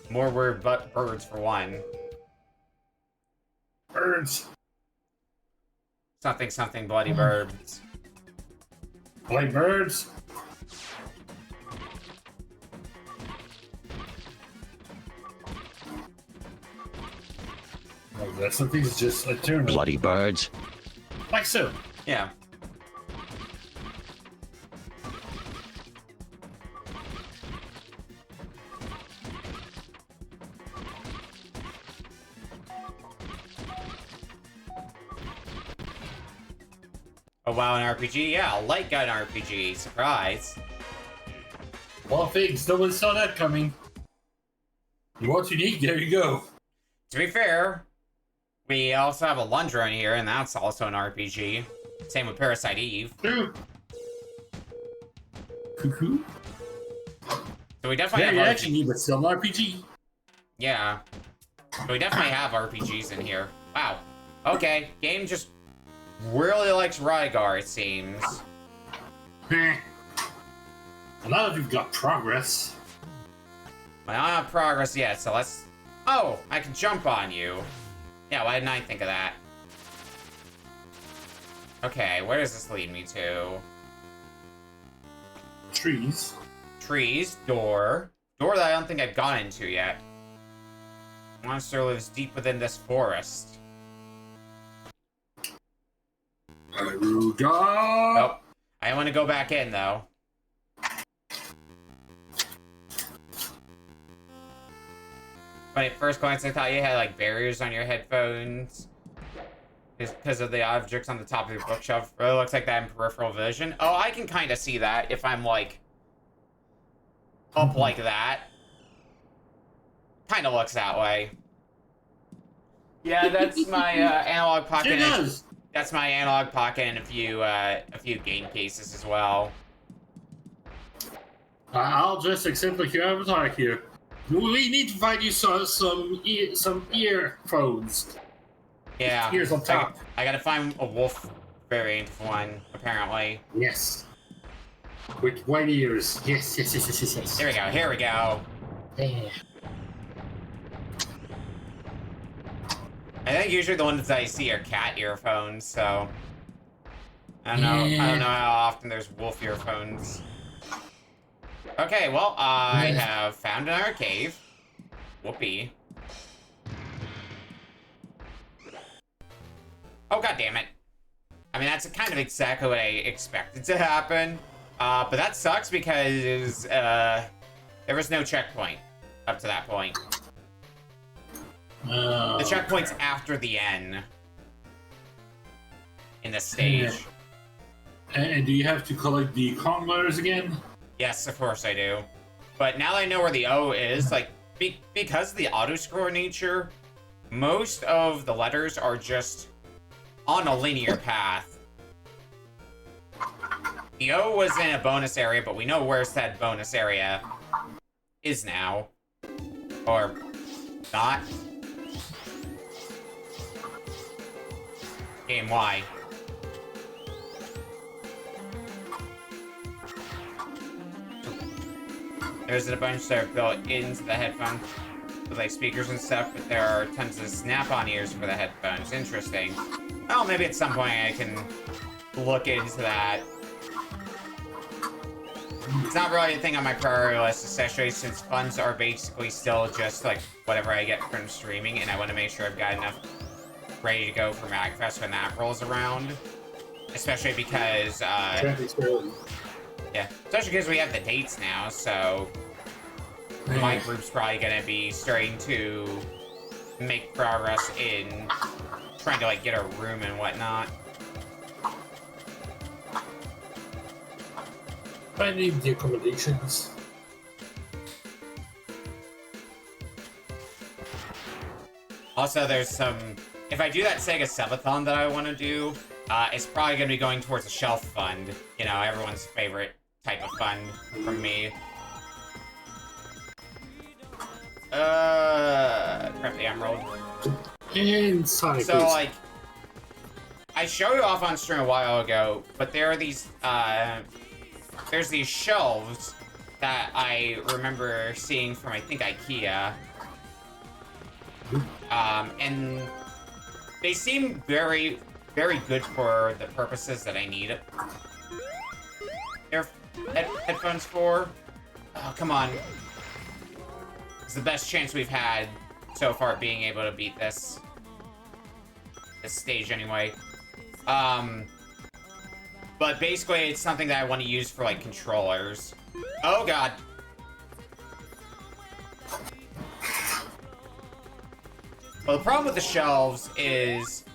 More weird birds for one. Birds. Something bloody birds. Play birds. Oh, that something's just eternal. Bloody birds. Like so. Yeah. Oh wow, an RPG? Yeah, a light gun RPG. Surprise. Well, figs, nobody saw that coming. You want what you need, there you go. To be fair, we also have a Lundra in here, and that's also an RPG. Same with Parasite Eve. True. Cuckoo. So we definitely Very have action-y, but still an RPG. Yeah. So we definitely have RPGs in here. Wow. Okay, game just really likes Rygar, it seems. Heh. Well, now that you've got progress. I don't have progress yet, so let's... Oh, I can jump on you. Yeah, why didn't I think of that? Okay, where does this lead me to? Trees. Trees, door. Door that I don't think I've gone into yet. Monster lives deep within this forest. Aruga. Nope. I want to go back in, though. When at first glance, I thought you had, like, barriers on your headphones. Because of the objects on the top of your bookshelf. Really looks like that in peripheral vision. Oh, I can kind of see that if I'm, like, up like that. Kind of looks that way. Yeah, that's my analog pocket. It does. That's my analog pocket and a few game cases as well. I'll just accept like your avatar here. We need to find you some earphones. Yeah. Ears on top. I gotta find a wolf variant of one, apparently. Yes. With white ears. Yes. Here we go, here we go. Yeah. I think usually the ones that I see are cat earphones, so... I don't know how often there's wolf earphones. Okay, well, I have found another cave. Whoopee. Oh, god damn it. I mean, that's kind of exactly what I expected to happen. But that sucks because, There was no checkpoint up to that point. Oh, The checkpoint's after the N in the stage. And do you have to collect the Kong letters again? Yes, of course I do. But now that I know where the O is, like, because of the auto-scroll nature, most of the letters are just on a linear path. The O was in a bonus area, but we know where said bonus area is now. Or not. Game Y. There's a bunch that are built into the headphone with like speakers and stuff, but there are tons of snap-on ears for the headphones. Interesting. Oh, maybe at some point I can look into that. It's not really a thing on my priority list, especially since funds are basically still just like whatever I get from streaming, and I want to make sure I've got enough ready to go for MagFest when that rolls around. Especially because, yeah, especially because we have the dates now, so my group's probably gonna be starting to make progress in trying to like get a room and whatnot. I need the accommodations. Also, there's some... If I do that Sega Subathon that I want to do, it's probably going to be going towards a shelf fund. You know, everyone's favorite type of fund from me. Grab the emerald. Inside. So, like, I showed you off on stream a while ago, but there are these, there's these shelves that I remember seeing from, I think, IKEA. And they seem very, very good for the purposes that I need their headphones for. Oh, come on. It's the best chance we've had so far at being able to beat this stage anyway. But basically it's something that I want to use for like controllers. Oh god. Well, the problem with the shelves is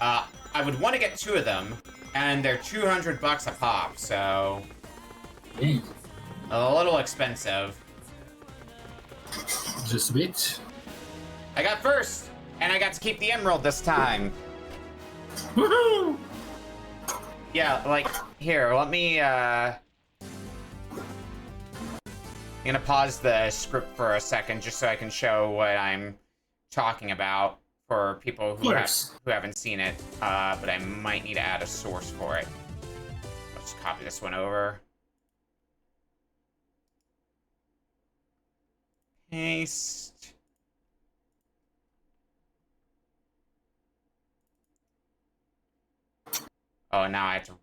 I would want to get 2 of them, and they're $200 a pop, so a little expensive. Just a bit. I got first, and I got to keep the emerald this time. Woohoo! Yeah, like, here, let me, I'm gonna pause the script for a second just so I can show what I'm talking about for people who haven't seen it, but I might need to add a source for it. I'll just copy this one over. Paste. Oh, now I have to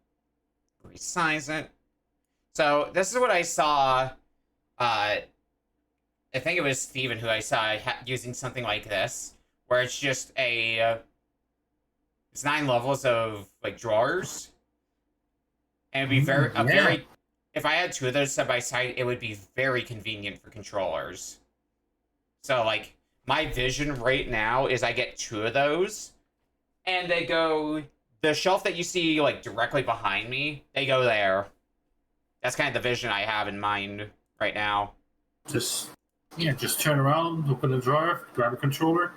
resize it. So, this is what I saw, I think it was Steven who I saw using something like this, where it's just it's 9 levels of, like, drawers. And it'd be very, if I had 2 of those side by side, it would be very convenient for controllers. So, like, my vision right now is I get 2 of those, and they go, the shelf that you see, like, directly behind me, they go there. That's kind of the vision I have in mind right now. Just turn around, open the drawer, grab a controller.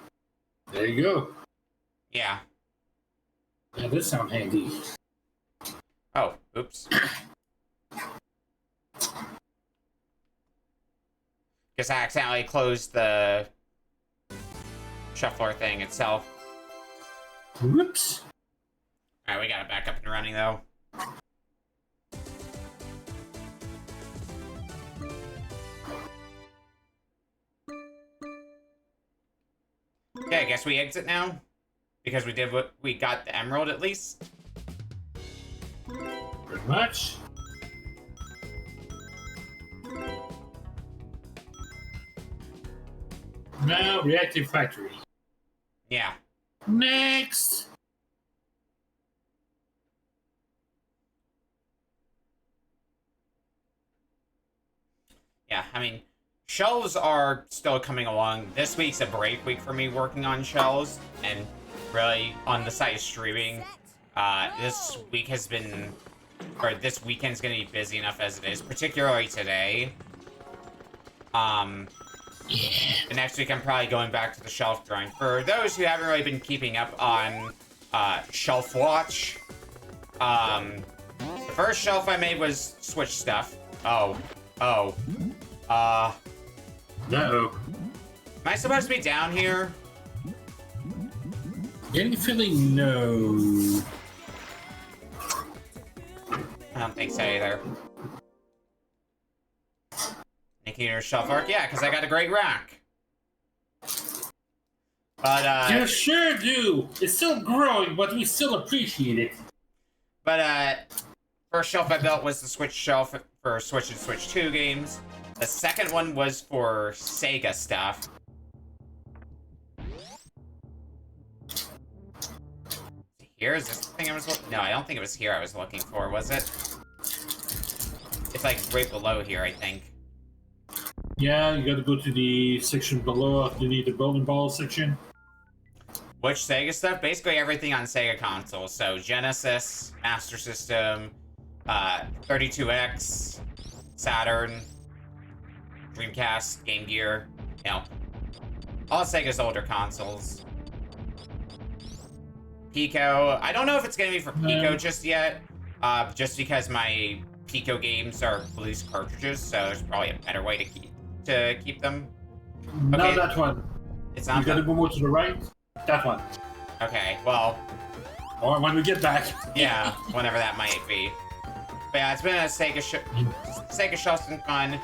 There you go. Yeah. That does sound handy. Oh, oops. Guess I accidentally closed the shuffler thing itself. Whoops. Alright, we got it back up and running, though. Okay, I guess we exit now. Because we did what we got the emerald, at least. Pretty much. Now, reactive factory. Yeah. Next! Yeah, I mean, Shelves are still coming along. This week's a break week for me working on shelves, and really on the side of streaming. This week has been, or this weekend's gonna be busy enough as it is, particularly today. The next week I'm probably going back to the shelf drawing. For those who haven't really been keeping up on Shelf Watch, the first shelf I made was Switch stuff. Uh-oh. Uh-oh. Am I supposed to be down here? Any feeling? No. I don't think so either. Making your shelf art? Yeah, because I got a great rack. But, You sure do! It's still growing, but we still appreciate it. But, first shelf I built was the Switch shelf for Switch and Switch 2 games. The second one was for Sega stuff. Here is this thing I was looking? No, I don't think it was here I was looking for, was it? It's like right below here, I think. Yeah, you gotta go to the section below after the bowling ball section. Which Sega stuff? Basically everything on Sega consoles. So Genesis, Master System, 32X, Saturn, Dreamcast, Game Gear, you know, all Sega's older consoles. Pico, I don't know if it's gonna be for Pico just yet, just because my Pico games are loose cartridges, so there's probably a better way to keep them. Not Okay. that one. It's not You gotta the... go more to the right. That one. Okay, well, Or when we get back. yeah, whenever that might be. But yeah, it's been a Sega show's been fun.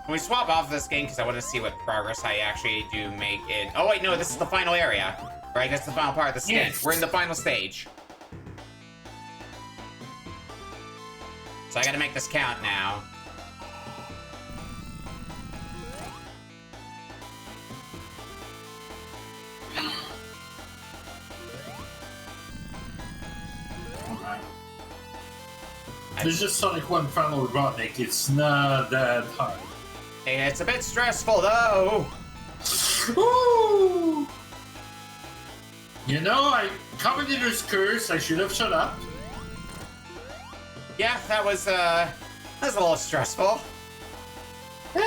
When we swap off this game, because I want to see what progress I actually do make in... Oh wait, no, this is the final area. Right, that's the final part of the skin. Yes. We're in the final stage. So I gotta make this count now. There's just Sonic 1 Final Robotnik. It's not that hard. Hey, it's a bit stressful though. Ooh! You know, Commentator's curse. I should have shut up. Yeah, that was a little stressful. You're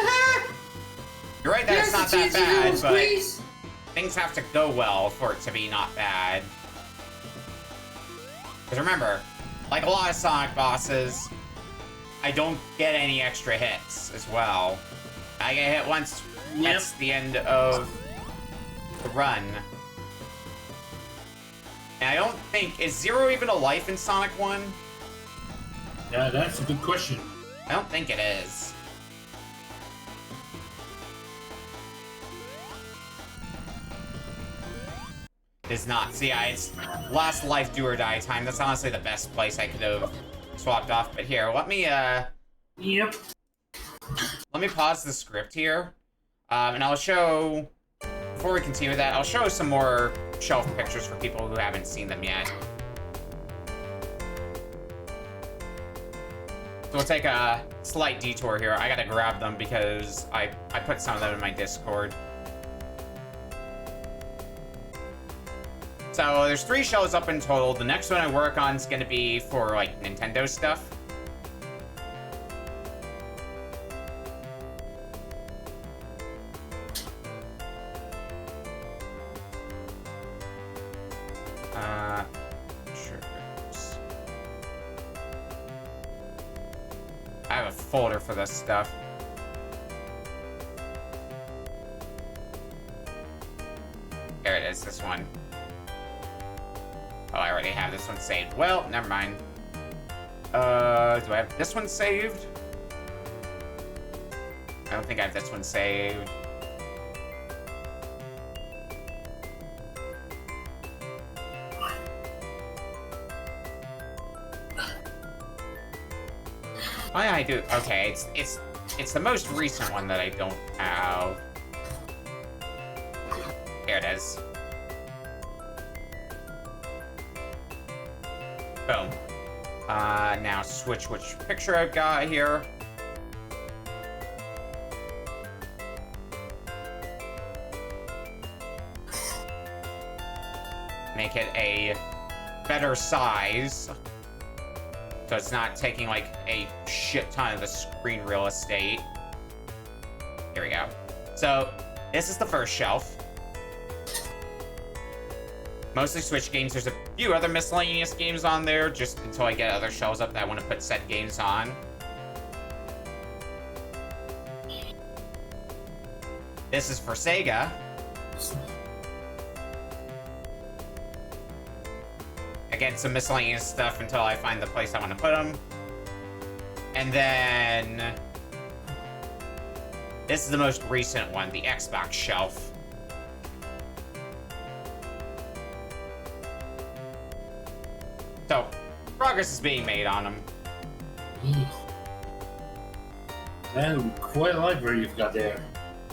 right that it's not that bad, but things have to go well for it to be not bad. Because remember, like a lot of Sonic bosses, I don't get any extra hits as well. I get hit once, that's the end of the run. And I don't think, is Zero even a life in Sonic 1? Yeah, that's a good question. I don't think it is. It is not. So yeah, it's last life do or die time. That's honestly the best place I could have swapped off. But here, let me Yep. let me pause the script here. And I'll show, before we continue with that, I'll show some more shelf pictures for people who haven't seen them yet. So we'll take a slight detour here. I gotta grab them because I put some of them in my Discord. So there's 3 shelves up in total. The next one I work on is gonna be for like Nintendo stuff. Sugars. I have a folder for this stuff. There it is, this one. Oh, I already have this one saved. Well, never mind. Do I have this one saved? I don't think I have this one saved. Oh yeah, I do. Okay, it's the most recent one that I don't have. Here it is. Boom. Now switch which picture I've got here. Make it a better size. So it's not taking like a shit ton of the screen real estate. Here we go. So this is the first shelf. Mostly Switch games. There's a few other miscellaneous games on there, just until I get other shelves up that I want to put said games on. This is for Sega. Again, some miscellaneous stuff until I find the place I want to put them. And then this is the most recent one, the Xbox shelf. So, progress is being made on them. Man, quite a library you've got there.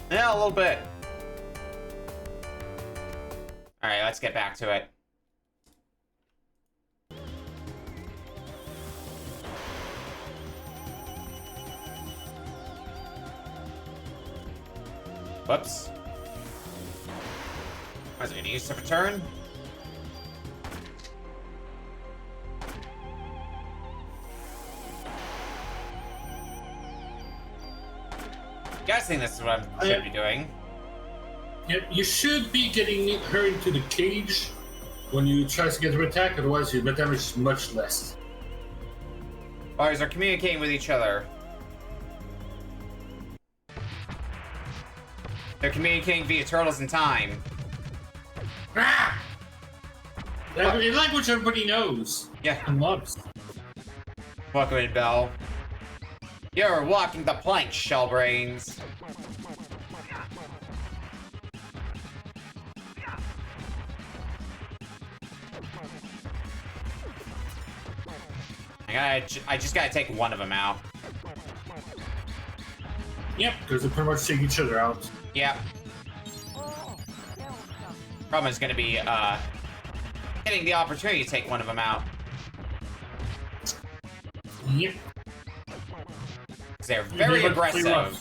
Yeah, a little bit. Alright, let's get back to it. Whoops. Was it gonna use to return? Guessing this is what I should be doing. Yeah, you should be getting her into the cage when you try to get her attack, otherwise your damage is much less. Bars are communicating with each other. They're communicating via turtles in time. Ah! That language everybody knows. Yeah. And loves. Welcome in, Bell. You're walking the plank, Shellbrains. I just gotta take one of them out. Yep, because they pretty much take each other out. Yep. Problem is gonna be, getting the opportunity to take one of them out. Yep. They're very aggressive.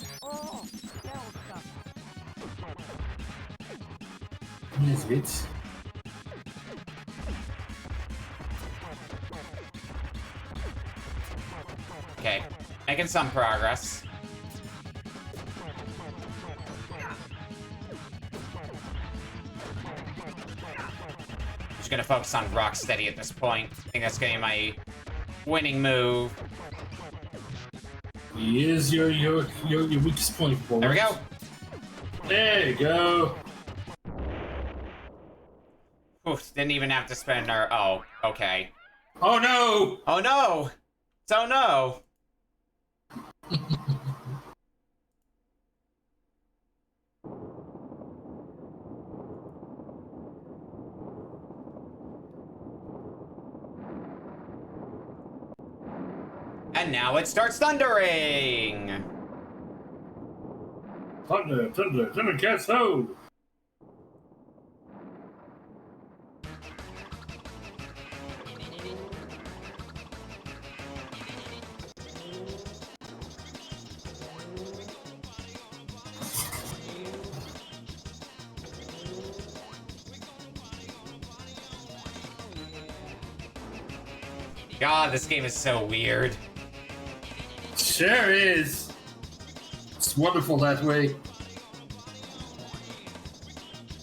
Yes, bitch. Okay, making some progress. Just gonna focus on Rocksteady at this point. I think that's gonna be my winning move. He is your weakest point, boy. There we go. There you go. Oof, didn't even have to spend our... Oh, okay. Oh no! Oh no! So no! And now it starts thundering! Thunder, thunder, thunder, cats, ho! God, this game is so weird. Sure is. It's wonderful that way.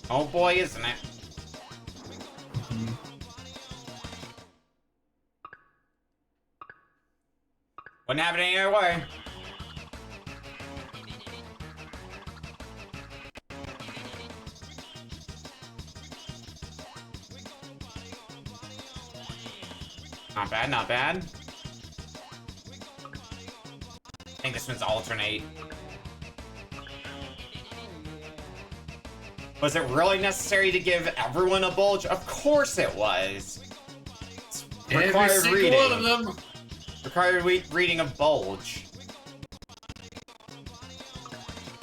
Oh boy, isn't it? Wouldn't have it any other way. Not bad, not bad. I think this one's alternate. Was it really necessary to give everyone a bulge? Of course it was. It's required Every single reading. one of them. Required reading of bulge.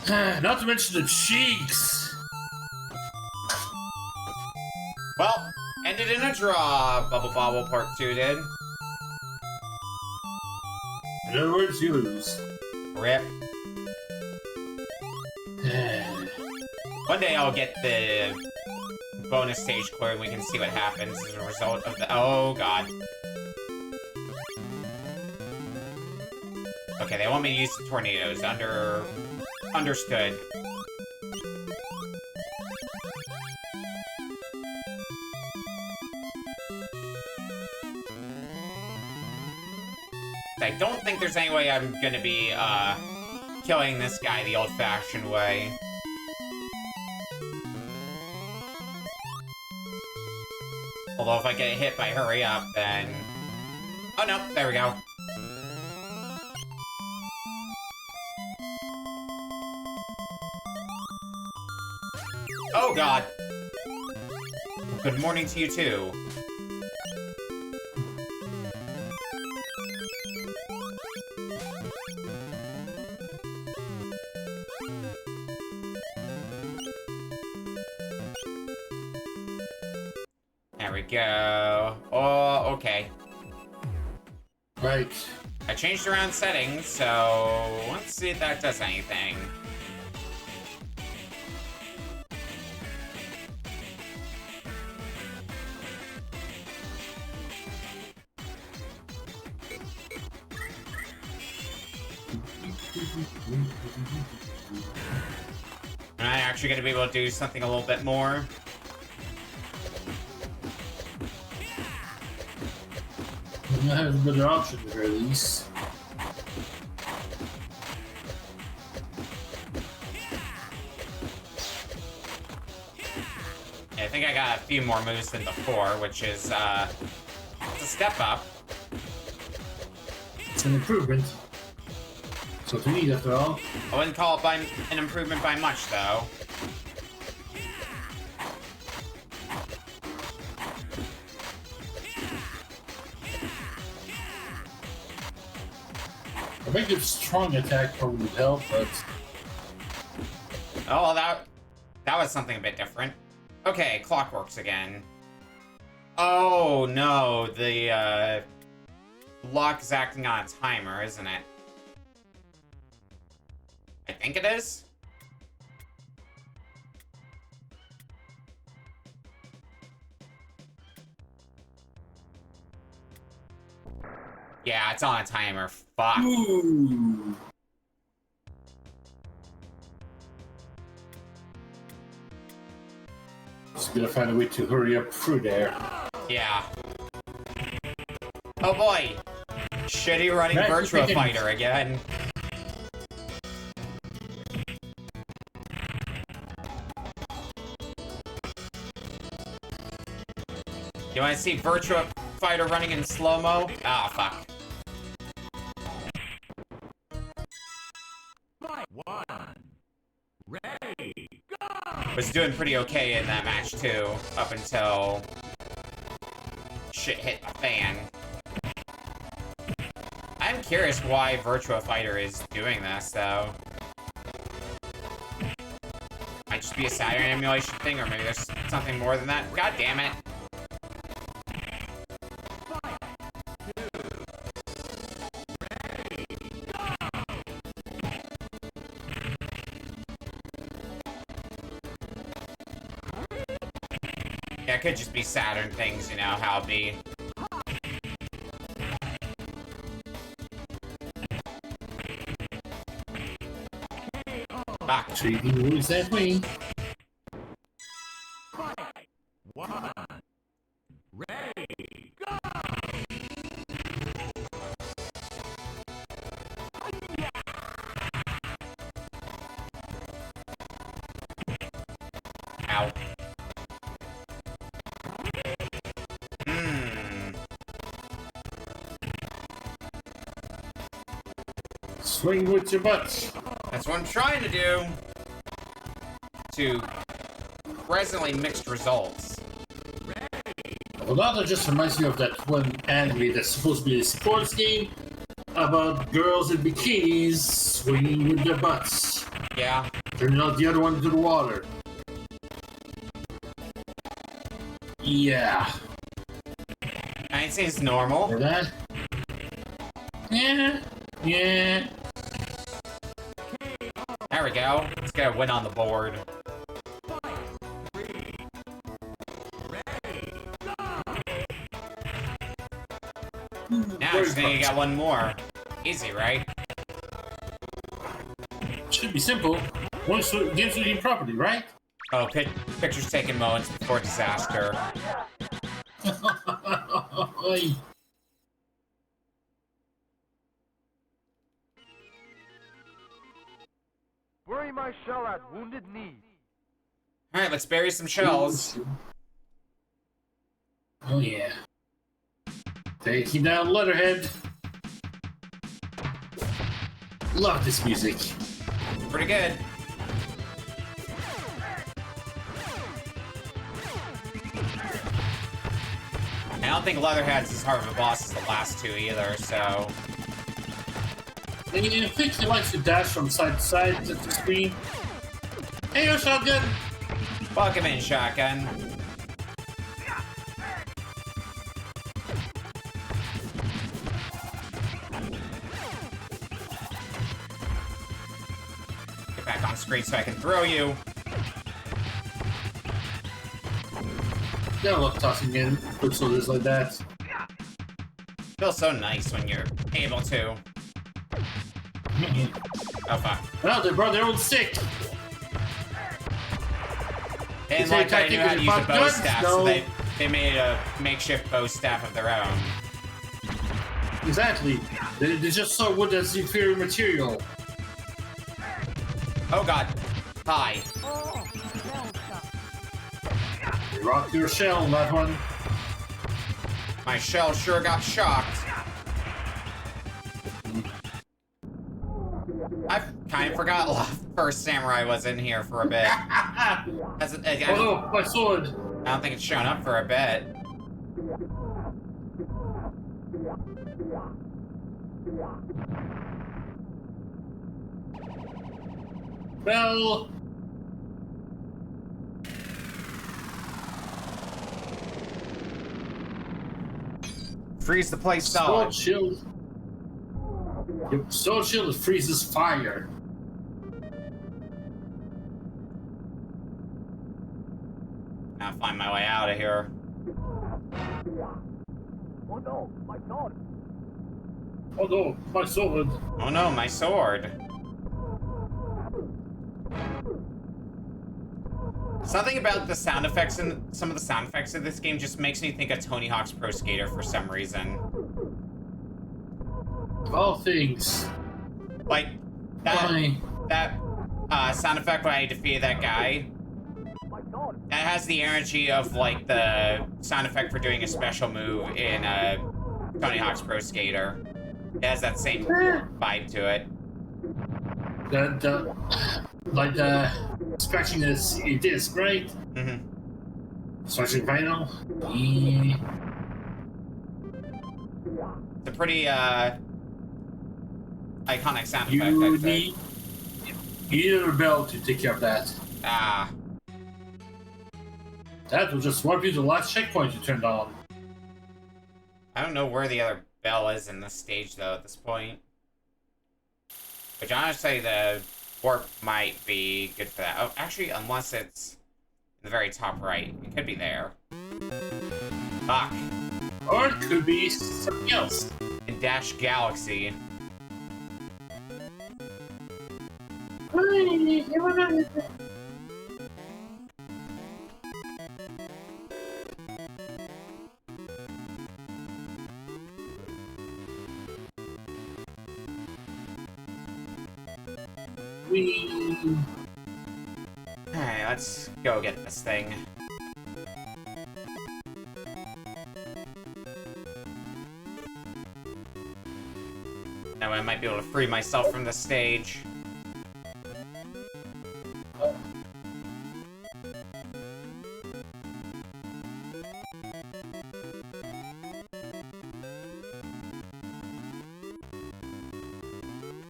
Not to mention the cheeks. Well, ended in a draw. Bubble Bobble Part 2 did. In other words, you lose. Rip. One day I'll get the bonus stage clue and we can see what happens as a result of the... Oh, God. Okay, they want me to use the tornadoes. Understood. I don't think there's any way I'm gonna be, killing this guy the old-fashioned way. Although if I get hit by Hurry Up, then... Oh, no, there we go. Oh, God. Good morning to you, too. There we go. Oh, okay. Right. I changed around settings, so let's see if that does anything. Am I actually going to be able to do something a little bit more? I have a better option at the very least. Yeah, I think I got a few more moves than before, which is, it's a step up. It's an improvement. So to me, after all. I wouldn't call it by an improvement by much, though. I think a strong attack probably would help, but... Oh, well, that was something a bit different. Okay, clockworks again. Oh, no, the, lock is acting on a timer, isn't it? I think it is? Yeah, it's on a timer. Fuck. Ooh. Just gotta find a way to hurry up through there. Yeah. Oh boy! Shitty running Back to Virtua chicken. Fighter again. You wanna see Virtua Fighter running in slow-mo? Ah, fuck. Was doing pretty okay in that match too, up until shit hit the fan. I'm curious why Virtua Fighter is doing this, though. Might just be a Saturn emulation thing, or maybe there's something more than that. God damn it. Yeah, it could just be Saturn things, you know, how it be. Fuck. Treating moves that way. Ow. Swing with your butts. That's what I'm trying to do. To presently mixed results. Well, that just reminds me of that one anime that's supposed to be a sports game about girls in bikinis swinging with their butts. Yeah. Turning out the other one into the water. Yeah. I ain't saying it's normal. Hear that? Yeah. Yeah. There we go. Let's get a win on the board. Now I just think you got one more. Easy, right? Should be simple. Once gives you the property, right? Oh, pictures taken moments before disaster. Bury my shell at Wounded Knee. Alright, let's bury some shells. Oh yeah. Taking down Letterhead. Love this music. Pretty good. I don't think Leatherhead's as hard of a boss as the last two either, so... And you think he likes to dash from side to side to the screen. Hey, yo, shotgun! Welcome in, shotgun. Get back on screen so I can throw you. Yeah, I love tossing in quick soldiers like that. Feels so nice when you're able to. Oh, fuck. Well, they brought their own stick. And like I knew how to use a bow staff, so they made a makeshift bow staff of their own. Exactly. They just saw wood as inferior material. Oh god. Hi. They rocked your shell on that one. My shell sure got shocked. I kind of forgot First Samurai was in here for a bit. Oh no, my sword! I don't think it's shown up for a bit. Well... Freeze the place Sword solid. shield. Yep, sword shield freezes fire. Now find my way out of here. Oh no, my sword! Oh no, my sword. Oh no, my sword. Something about the sound effects and some of the sound effects of this game just makes me think of Tony Hawk's Pro Skater for some reason. Of all things. Like that sound effect when I defeated that guy. That has the energy of like the sound effect for doing a special move in Tony Hawk's Pro Skater. It has that same vibe to it. Like the scratching this disc, right? Mm-hmm. Scratching vinyl. It's a pretty iconic sound effect, I'd say. You need a bell to take care of that. Ah. That will just warp you to the last checkpoint you turned on. I don't know where the other bell is in this stage, though, at this point. Which, honestly, the warp might be good for that. Oh, actually, unless it's in the very top right. It could be there. Fuck. Or it could be something else. In Dash Galaxy. Alright, let's go get this thing. That way I might be able to free myself from this stage.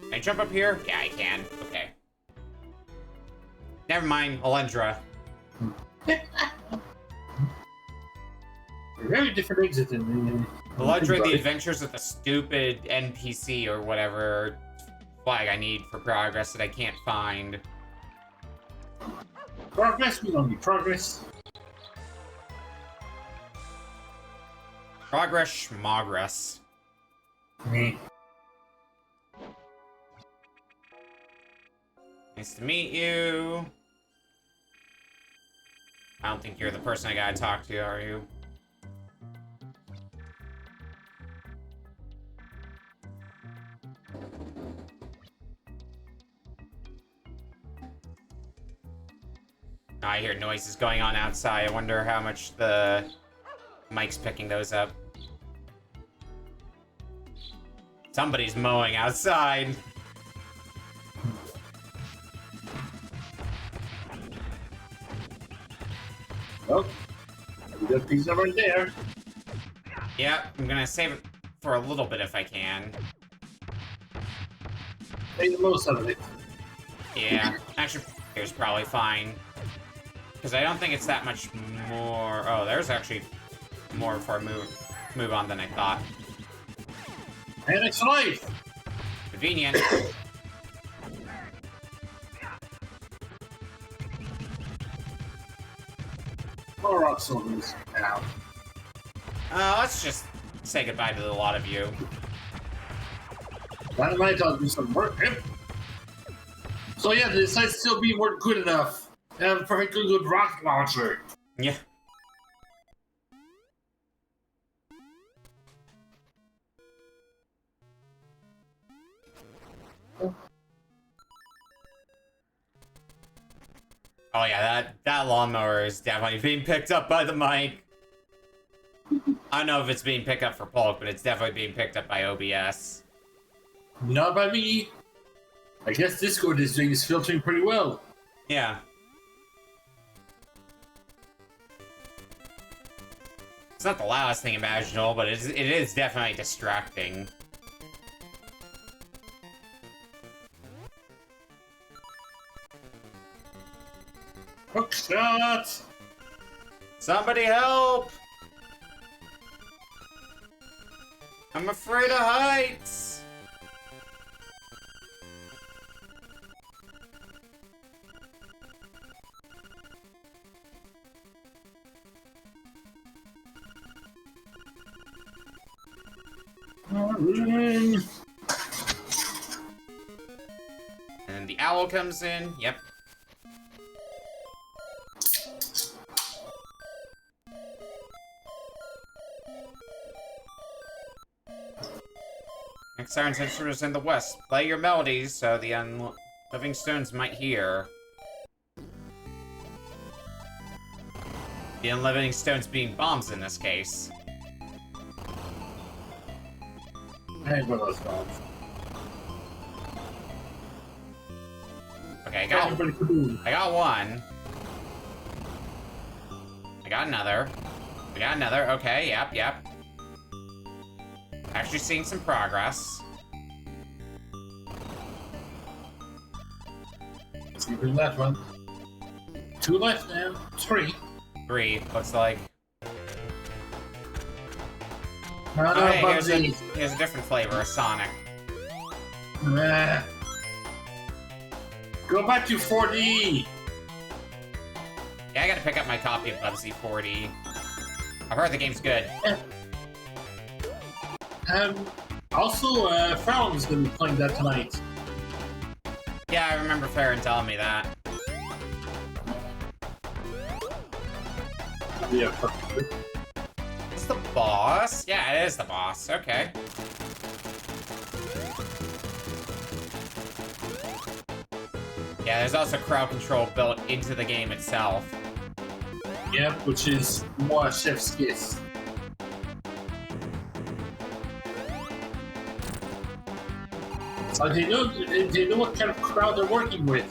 Can I jump up here? Yeah, I can. Okay. Never mind, Alendra. Very different exit in Alendra, the Adventures of the Stupid NPC or whatever flag I need for progress that I can't find. Progress, we don't need progress. Progress, schmogress. Me. Nice to meet you. I don't think you're the person I gotta talk to, are you? I hear noises going on outside. I wonder how much the mic's picking those up. Somebody's mowing outside. Oh, we got pizza right there. Yep, I'm gonna save it for a little bit if I can. Make the most out of it. Yeah, actually, here's probably fine. Because I don't think it's that much more... Oh, there's actually more for a move on than I thought. And it's life! Convenient. More rock soldiers now. Let's just say goodbye to a lot of you. Dynamite ought to do some work. Yep. So yeah, the site's still being more good enough. They have a perfectly good rocket launcher. Yeah. Oh yeah, that lawnmower is definitely being picked up by the mic. I don't know if it's being picked up for Polk, but it's definitely being picked up by OBS. Not by me. I guess Discord is doing this filtering pretty well. Yeah. It's not the loudest thing imaginable, but it is definitely distracting. Hook shot! Somebody help! I'm afraid of heights! And the owl comes in. Yep. Next siren sensor is in the west. Play your melodies so the living stones might hear. The unliving stones being bombs in this case. I ain't got those bombs. Okay, I got one. I got another. I got another. Okay, yep. Actually seeing some progress. Let's see who's left one. 2 left now. 3. 3, looks like. No, Oh, hey, Bubsy. here's a different flavor of Sonic. Go back to 4D. Yeah, I gotta pick up my copy of Bubsy 40. I've heard the game's good. Also, Fallon's gonna be playing that tonight. Yeah, I remember Farron telling me that. Yeah. It's the boss? Yeah, it is the boss. Okay. Yeah, there's also crowd control built into the game itself. Yep, which is more chef's kiss. So they know what kind of crowd they're working with.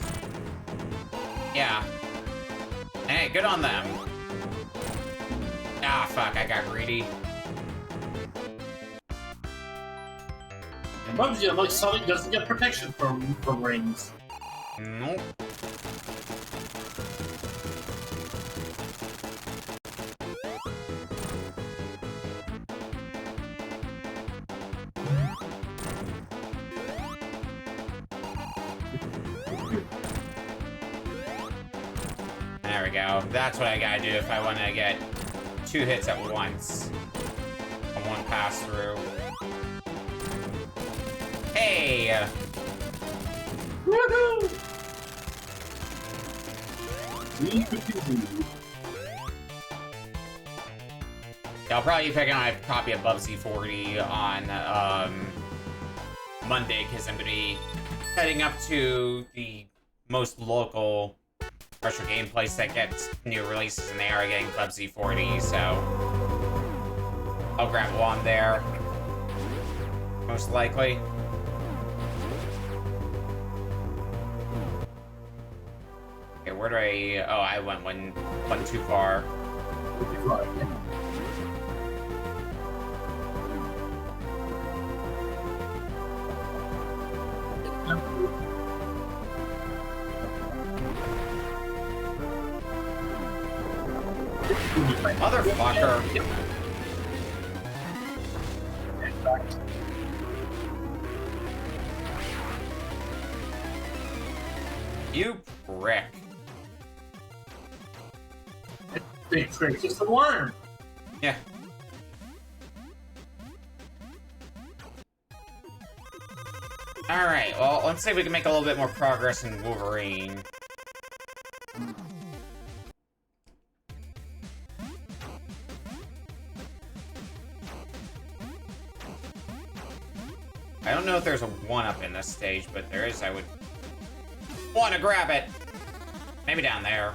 Yeah. Hey, good on them. Ah, fuck, I got greedy. And Bubsy, like Sonic, doesn't get protection from rings. Nope. There we go. That's what I gotta do if I want to get 2 hits at once on one pass through. Woohoo! Yeah, I'll probably be picking up a copy of Bubsy 40 on Monday, because I'm going to be heading up to the most local retro game place that gets new releases, and they are getting Bubsy 40, so I'll grab one there, most likely. Okay, where do I... Oh, I went one too far. Motherfucker. You prick. Big trick, just a worm. Yeah. Alright, well, let's see if we can make a little bit more progress in Wolverine. I don't know if there's a 1-up in this stage, but there is. I would want to grab it. Maybe down there.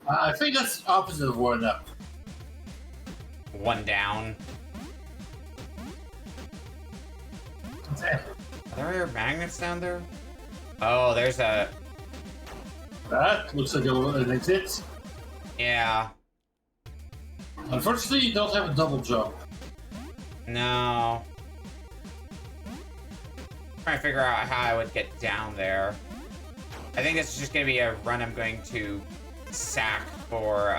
I think that's opposite of 1-up. 1 down. Exactly. Are there magnets down there? Oh, there's a... That looks like an exit. Yeah. Unfortunately, you don't have a double jump. No. Trying to figure out how I would get down there. I think this is just going to be a run I'm going to sack for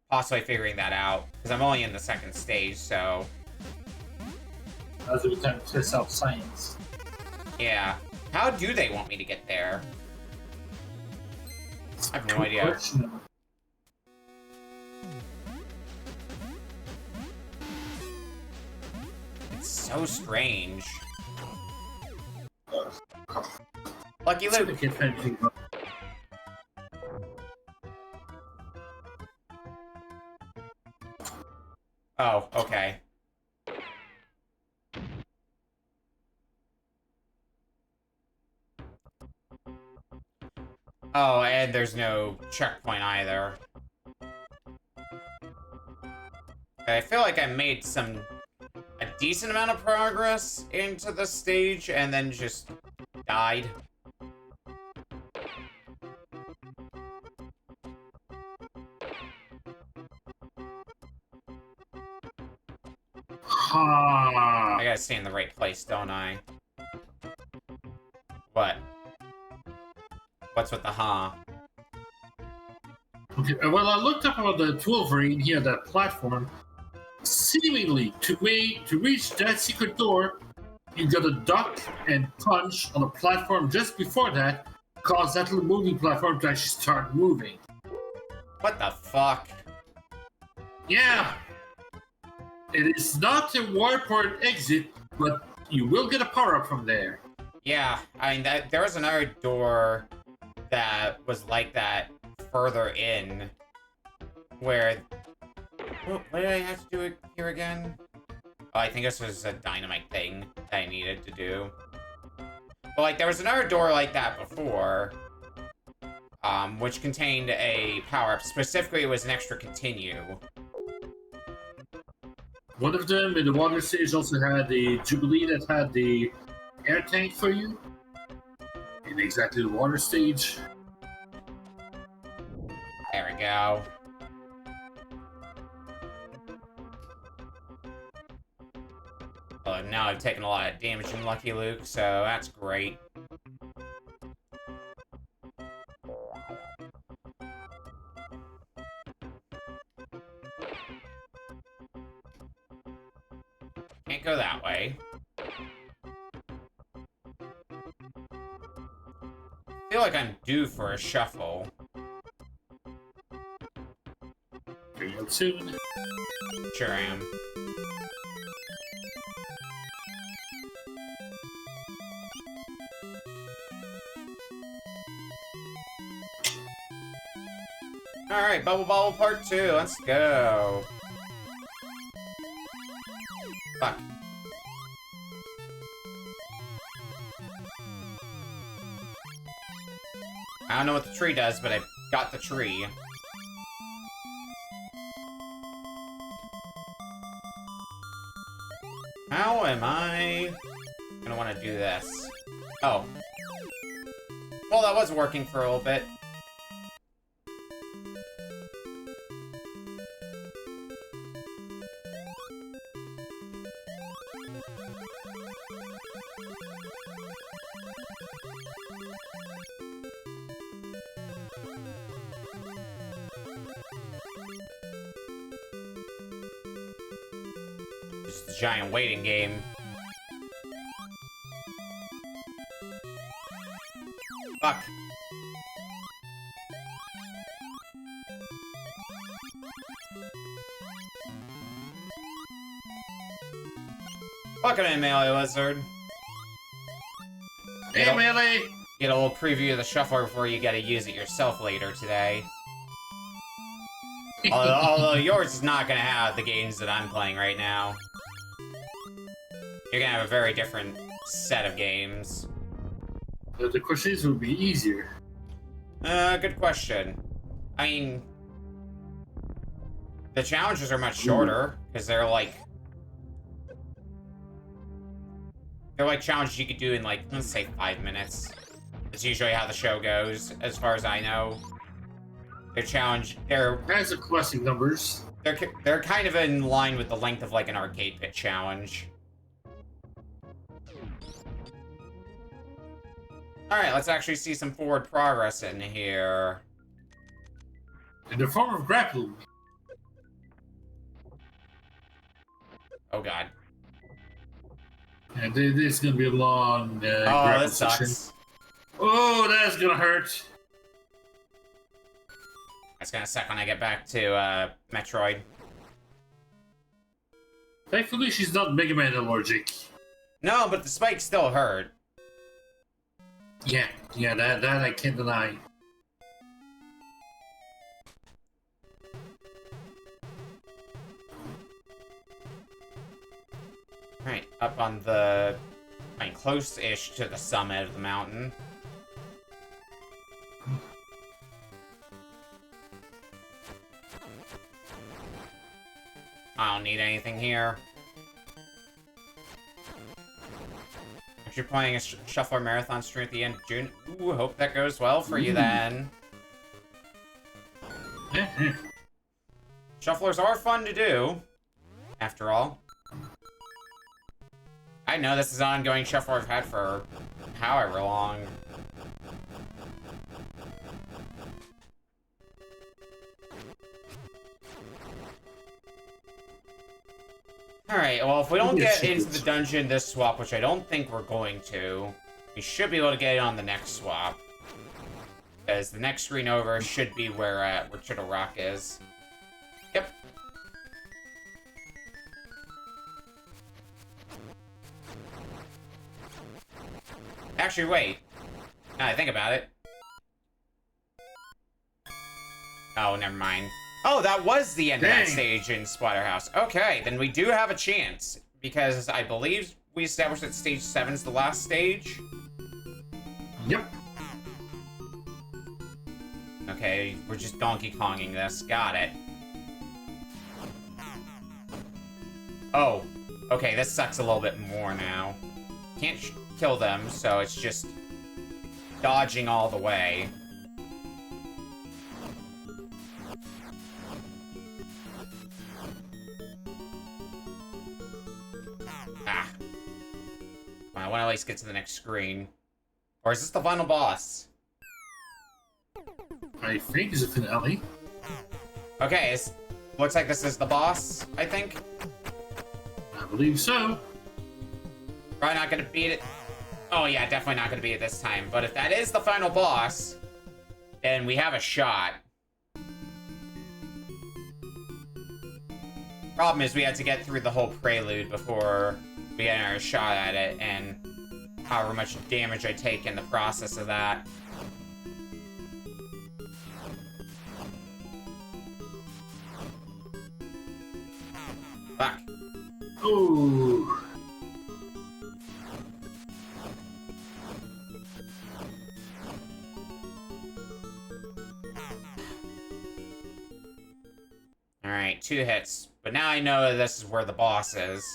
possibly figuring that out. Because I'm only in the 2nd stage, so... As we can test out science. Yeah. How do they want me to get there? I have no idea. It's so strange. Lucky Luke. Oh, okay. Oh, and there's no checkpoint either. I feel like I made a decent amount of progress into the stage and then just died. I gotta stay in the right place, don't I? What? What's with the Okay, well, I looked up about the Wolverine here, that platform. Seemingly, to reach that secret door, you gotta duck and punch on a platform just before that, cause that little moving platform to actually start moving. What the fuck? Yeah! It is not a warport exit, but you will get a power-up from there. Yeah, I mean, there was another door that was like that further in, where... What did I have to do it here again? Oh, I think this was a dynamite thing that I needed to do. But, like, there was another door like that before, which contained a power-up. Specifically, it was an extra continue. One of them in the water stage also had the Jubilee that had the air tank for you. In exactly the water stage. There we go. Well, now I've taken a lot of damage from Lucky Luke, so that's great. Can't go that way. I feel like I'm due for a shuffle. Real soon. Sure I am. Alright, Bubble Bobble Part 2, let's go. Fuck. I don't know what the tree does, but I got the tree. How am I gonna want to do this? Oh. Well, that was working for a little bit. Just a giant waiting game. Fuck. Fucking in, Melee Lizard. Hey, Melee! Get a little preview of the shuffler before you gotta use it yourself later today. Although yours is not gonna have the games that I'm playing right now. You're gonna have a very different set of games. The questions would be easier. Good question. I mean, the challenges are much shorter, because they're like challenges you could do in like, let's say 5 minutes. That's usually how the show goes, as far as I know. They're As a question numbers. they're kind of in line with the length of like an arcade pit challenge. Alright, let's actually see some forward progress in here. In the form of grappling. Oh god. And this is gonna be a long Oh, grapple that session. sucks. Oh, that's gonna hurt. That's gonna suck when I get back to, Metroid. Thankfully, she's not Mega Man allergic. No, but the spikes still hurt. Yeah, that I can't deny. Alright, up on the... I mean, close-ish to the summit of the mountain. I don't need anything here. You're playing a Shuffler Marathon stream at the end of June. Ooh, hope that goes well for you then. Shufflers are fun to do, after all. I know this is an ongoing shuffler I've had for however long. Alright, well, if we don't get into the dungeon this swap, which I don't think we're going to, we should be able to get it on the next swap. Because the next screen over should be where Chittle Rock is. Yep. Actually, wait. Now that I think about it. Oh, never mind. Oh, that was the end of that stage in Splatterhouse. Okay, then we do have a chance. Because I believe we established that stage 7 is the last stage. Yep. Okay, we're just Donkey Konging this. Got it. Oh, okay, this sucks a little bit more now. Can't kill them, so it's just dodging all the way. Ah. Well, I want to at least get to the next screen. Or is this the final boss? I think it's a finale. Okay, looks like this is the boss, I think. I believe so. Probably not gonna beat it. Oh yeah, definitely not gonna beat it this time. But if that is the final boss, then we have a shot. Problem is we had to get through the whole prelude before we get our shot at it, and however much damage I take in the process of that. Fuck. Ooh. Alright, 2 hits. But now I know that this is where the boss is.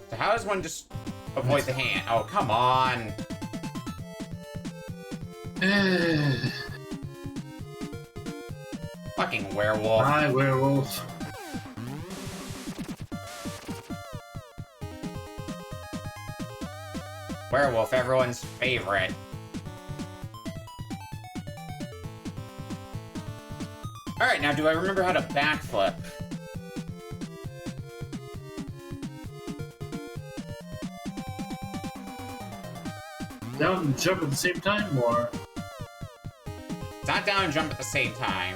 So how does one just avoid the hand? Oh, come on! Fucking werewolf. Hi, werewolf. Werewolf, everyone's favorite. Alright, now do I remember how to backflip? Down and jump at the same time, or? It's not down and jump at the same time.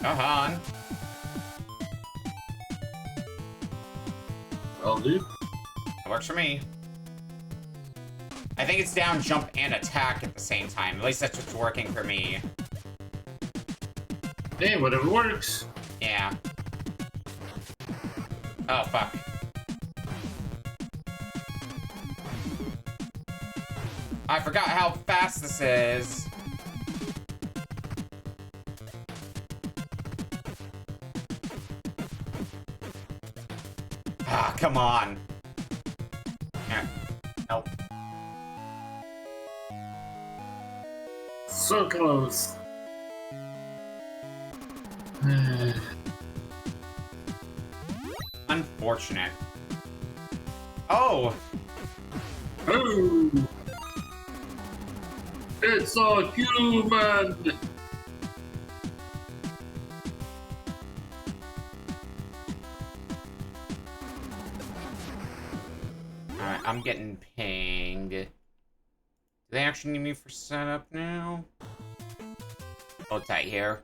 Come on. I'll do. That works for me. I think it's down, jump, and attack at the same time. At least that's what's working for me. Hey, whatever works. Yeah. Oh, fuck. I forgot how fast this is. Ah, come on. Yeah. Nope. So close. Unfortunate. Oh! Oh! It's a human! Alright, I'm getting pinged. Do they actually need me for setup now? Hold tight here.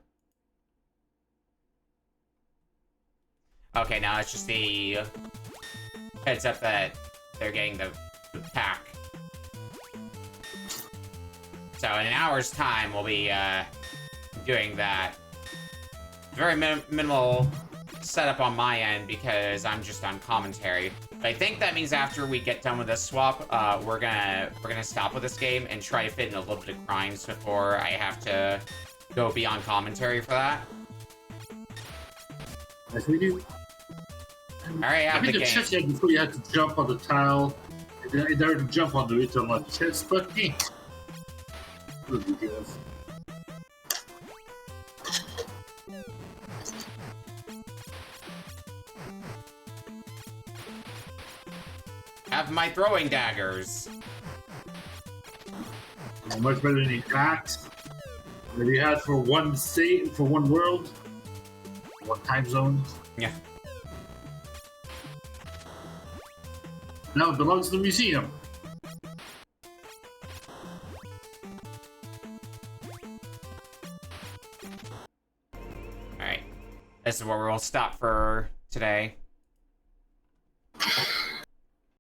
Okay, now it's just the heads up that they're getting the pack. So in an hour's time, we'll be doing that. Very minimal setup on my end because I'm just on commentary. But I think that means after we get done with this swap, we're gonna stop with this game and try to fit in a little bit of grinds before I have to go beyond commentary for that. Yes, we do. I already have I mean, the the game. chest had before you had to jump on the tile. In order to jump onto it on the chest, but ridiculous. Have my throwing daggers. Much better than the axe that you had for one state, for one world, one time zone. Yeah. Now it belongs to the museum. Alright. This is where we'll stop for today.